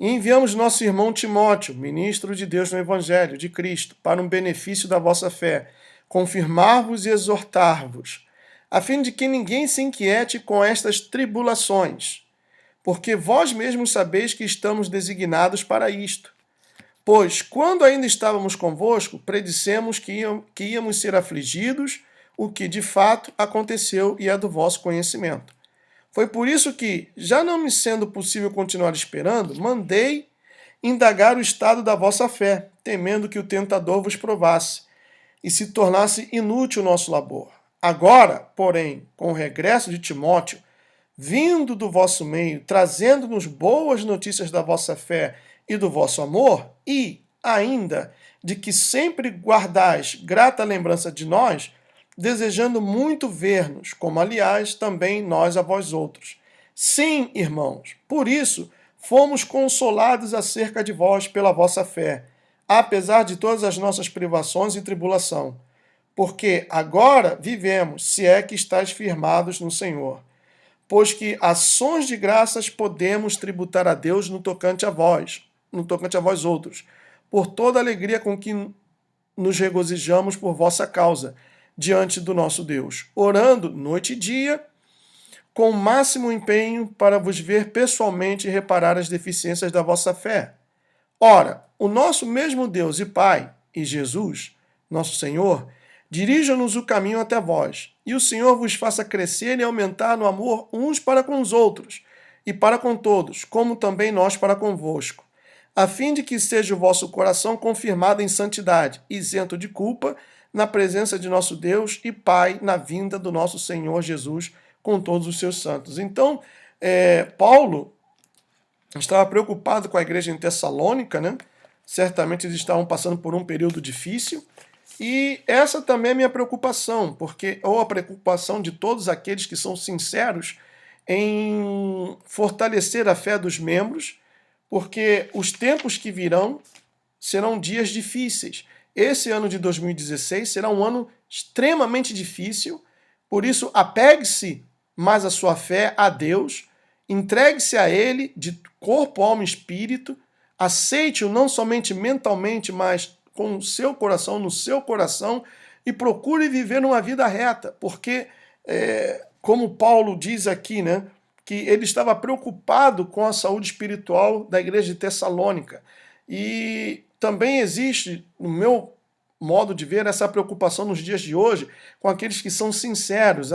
E enviamos nosso irmão Timóteo, ministro de Deus no Evangelho de Cristo, para um benefício da vossa fé, confirmar-vos e exortar-vos, a fim de que ninguém se inquiete com estas tribulações, porque vós mesmos sabeis que estamos designados para isto. Pois, quando ainda estávamos convosco, predissemos que íamos ser afligidos, o que de fato aconteceu e é do vosso conhecimento. Foi por isso que, já não me sendo possível continuar esperando, mandei indagar o estado da vossa fé, temendo que o tentador vos provasse e se tornasse inútil o nosso labor. Agora, porém, com o regresso de Timóteo, vindo do vosso meio, trazendo-nos boas notícias da vossa fé e do vosso amor, e, ainda, de que sempre guardais grata lembrança de nós, desejando muito ver-nos, como, aliás, também nós a vós outros. Sim, irmãos, por isso fomos consolados acerca de vós pela vossa fé, apesar de todas as nossas privações e tribulação, porque agora vivemos, se é que estáis firmados no Senhor. Pois que ações de graças podemos tributar a Deus no tocante a vós outros, por toda a alegria com que nos regozijamos por vossa causa, diante do nosso Deus, orando noite e dia, com o máximo empenho para vos ver pessoalmente e reparar as deficiências da vossa fé. Ora, o nosso mesmo Deus e Pai, e Jesus, nosso Senhor, dirijam-nos o caminho até vós, e o Senhor vos faça crescer e aumentar no amor uns para com os outros, e para com todos, como também nós para convosco, a fim de que seja o vosso coração confirmado em santidade, isento de culpa, na presença de nosso Deus e Pai, na vinda do nosso Senhor Jesus com todos os seus santos. Então, Paulo estava preocupado com a igreja em Tessalônica, né? Certamente eles estavam passando por um período difícil, e essa também é a minha preocupação, ou a preocupação de todos aqueles que são sinceros em fortalecer a fé dos membros, porque os tempos que virão serão dias difíceis. Esse ano de 2016 será um ano extremamente difícil, por isso apegue-se mais a sua fé a Deus, entregue-se a Ele de corpo, alma e espírito, aceite-o não somente mentalmente, mas com o seu coração, no seu coração, e procure viver uma vida reta, porque, como Paulo diz aqui, né, que ele estava preocupado com a saúde espiritual da igreja de Tessalônica. E também existe, no meu modo de ver, essa preocupação nos dias de hoje com aqueles que são sinceros,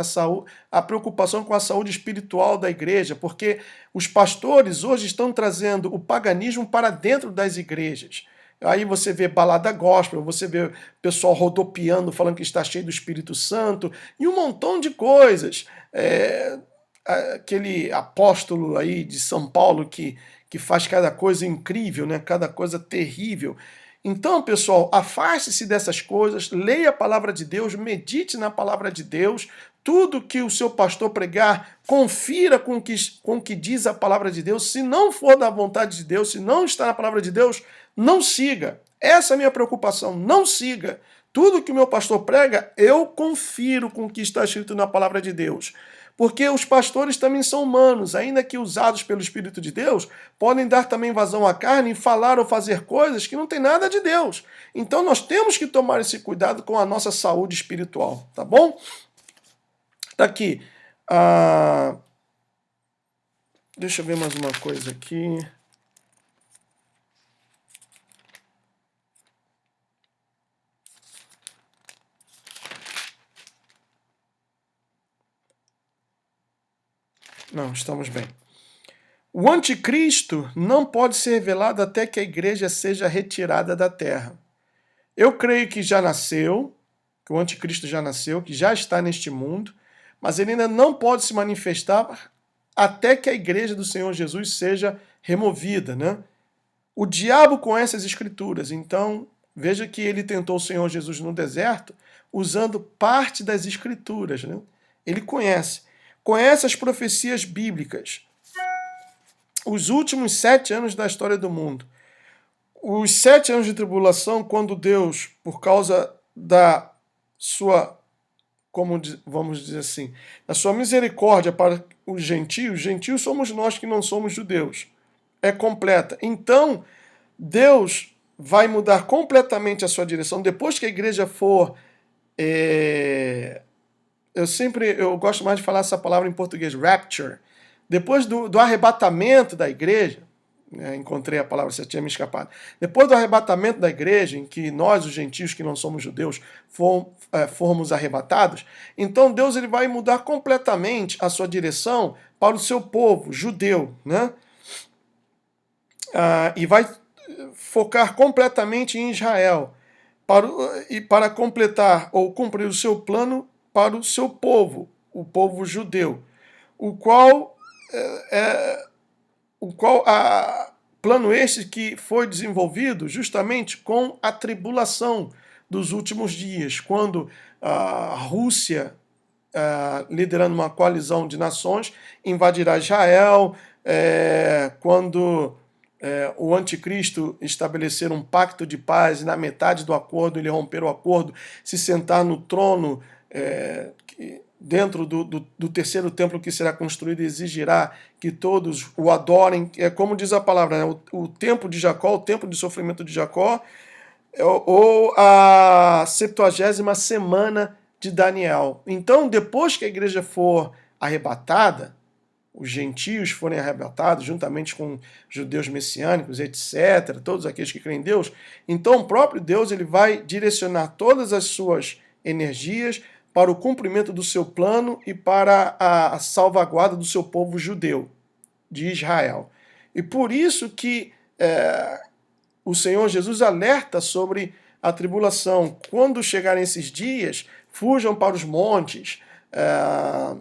a preocupação com a saúde espiritual da igreja, porque os pastores hoje estão trazendo o paganismo para dentro das igrejas. Aí você vê balada gospel, você vê pessoal rodopiando, falando que está cheio do Espírito Santo, e um montão de coisas. Aquele apóstolo aí de São Paulo que faz cada coisa incrível, né? Cada coisa terrível. Então, pessoal, afaste-se dessas coisas, leia a palavra de Deus, medite na palavra de Deus, tudo que o seu pastor pregar, confira com o que diz a palavra de Deus. Se não for da vontade de Deus, se não está na palavra de Deus, não siga. Essa é a minha preocupação, não siga. Tudo que o meu pastor prega, eu confiro com o que está escrito na palavra de Deus. Porque os pastores também são humanos, ainda que usados pelo Espírito de Deus, podem dar também vazão à carne e falar ou fazer coisas que não tem nada de Deus. Então nós temos que tomar esse cuidado com a nossa saúde espiritual, tá bom? Tá aqui. Deixa eu ver mais uma coisa aqui. Não, estamos bem. O anticristo não pode ser revelado até que a igreja seja retirada da terra. Eu creio que já nasceu, que o anticristo já nasceu, que já está neste mundo, mas ele ainda não pode se manifestar até que a igreja do Senhor Jesus seja removida, né? O diabo conhece as escrituras, então veja que ele tentou o Senhor Jesus no deserto usando parte das escrituras, né? Ele conhece as profecias bíblicas, os últimos 7 anos da história do mundo. Os 7 anos de tribulação, quando Deus, por causa da sua, vamos dizer assim, da sua misericórdia para os gentios somos nós que não somos judeus, é completa. Então, Deus vai mudar completamente a sua direção. Depois que a igreja for... Eu gosto mais de falar essa palavra em português, rapture. Depois do arrebatamento da igreja, encontrei a palavra, você tinha me escapado. Depois do arrebatamento da igreja, em que nós, os gentios que não somos judeus, formos arrebatados, então Deus ele vai mudar completamente a sua direção para o seu povo judeu, né? E vai focar completamente em Israel, para completar ou cumprir o seu plano para o seu povo, o povo judeu, o qual plano este que foi desenvolvido justamente com a tribulação dos últimos dias, quando a Rússia, liderando uma coalizão de nações, invadirá Israel, quando o anticristo estabelecer um pacto de paz e na metade do acordo ele romper o acordo, se sentar no trono dentro do terceiro templo que será construído, exigirá que todos o adorem, como diz a palavra, né? O tempo de Jacó, o tempo de sofrimento de Jacó, ou a 70ª semana de Daniel. Então, depois que a igreja for arrebatada, os gentios forem arrebatados, juntamente com judeus messiânicos, etc., todos aqueles que creem em Deus, então o próprio Deus ele vai direcionar todas as suas energias para o cumprimento do seu plano e para a salvaguarda do seu povo judeu. de Israel. E por isso que o Senhor Jesus alerta sobre a tribulação. Quando chegarem esses dias, fujam para os montes,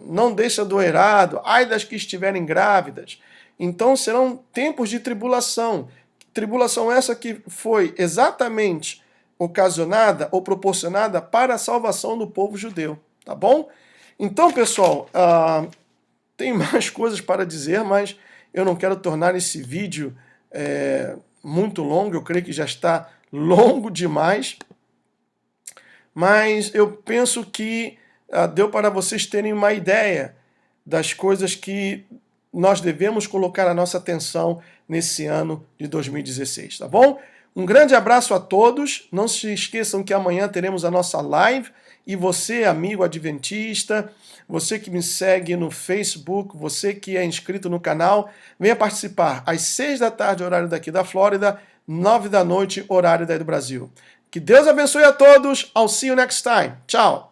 não deixa do eirado, ai das que estiverem grávidas. Então serão tempos de tribulação. Tribulação essa que foi exatamente ocasionada ou proporcionada para a salvação do povo judeu, tá bom? Então, pessoal, tem mais coisas para dizer, mas eu não quero tornar esse vídeo muito longo, eu creio que já está longo demais, mas eu penso que deu para vocês terem uma ideia das coisas que nós devemos colocar a nossa atenção nesse ano de 2016, tá bom? Um grande abraço a todos, não se esqueçam que amanhã teremos a nossa live, e você, amigo adventista, você que me segue no Facebook, você que é inscrito no canal, venha participar às 6 da tarde, horário daqui da Flórida, 9 da noite, horário daí do Brasil. Que Deus abençoe a todos. I'll see you next time. Tchau.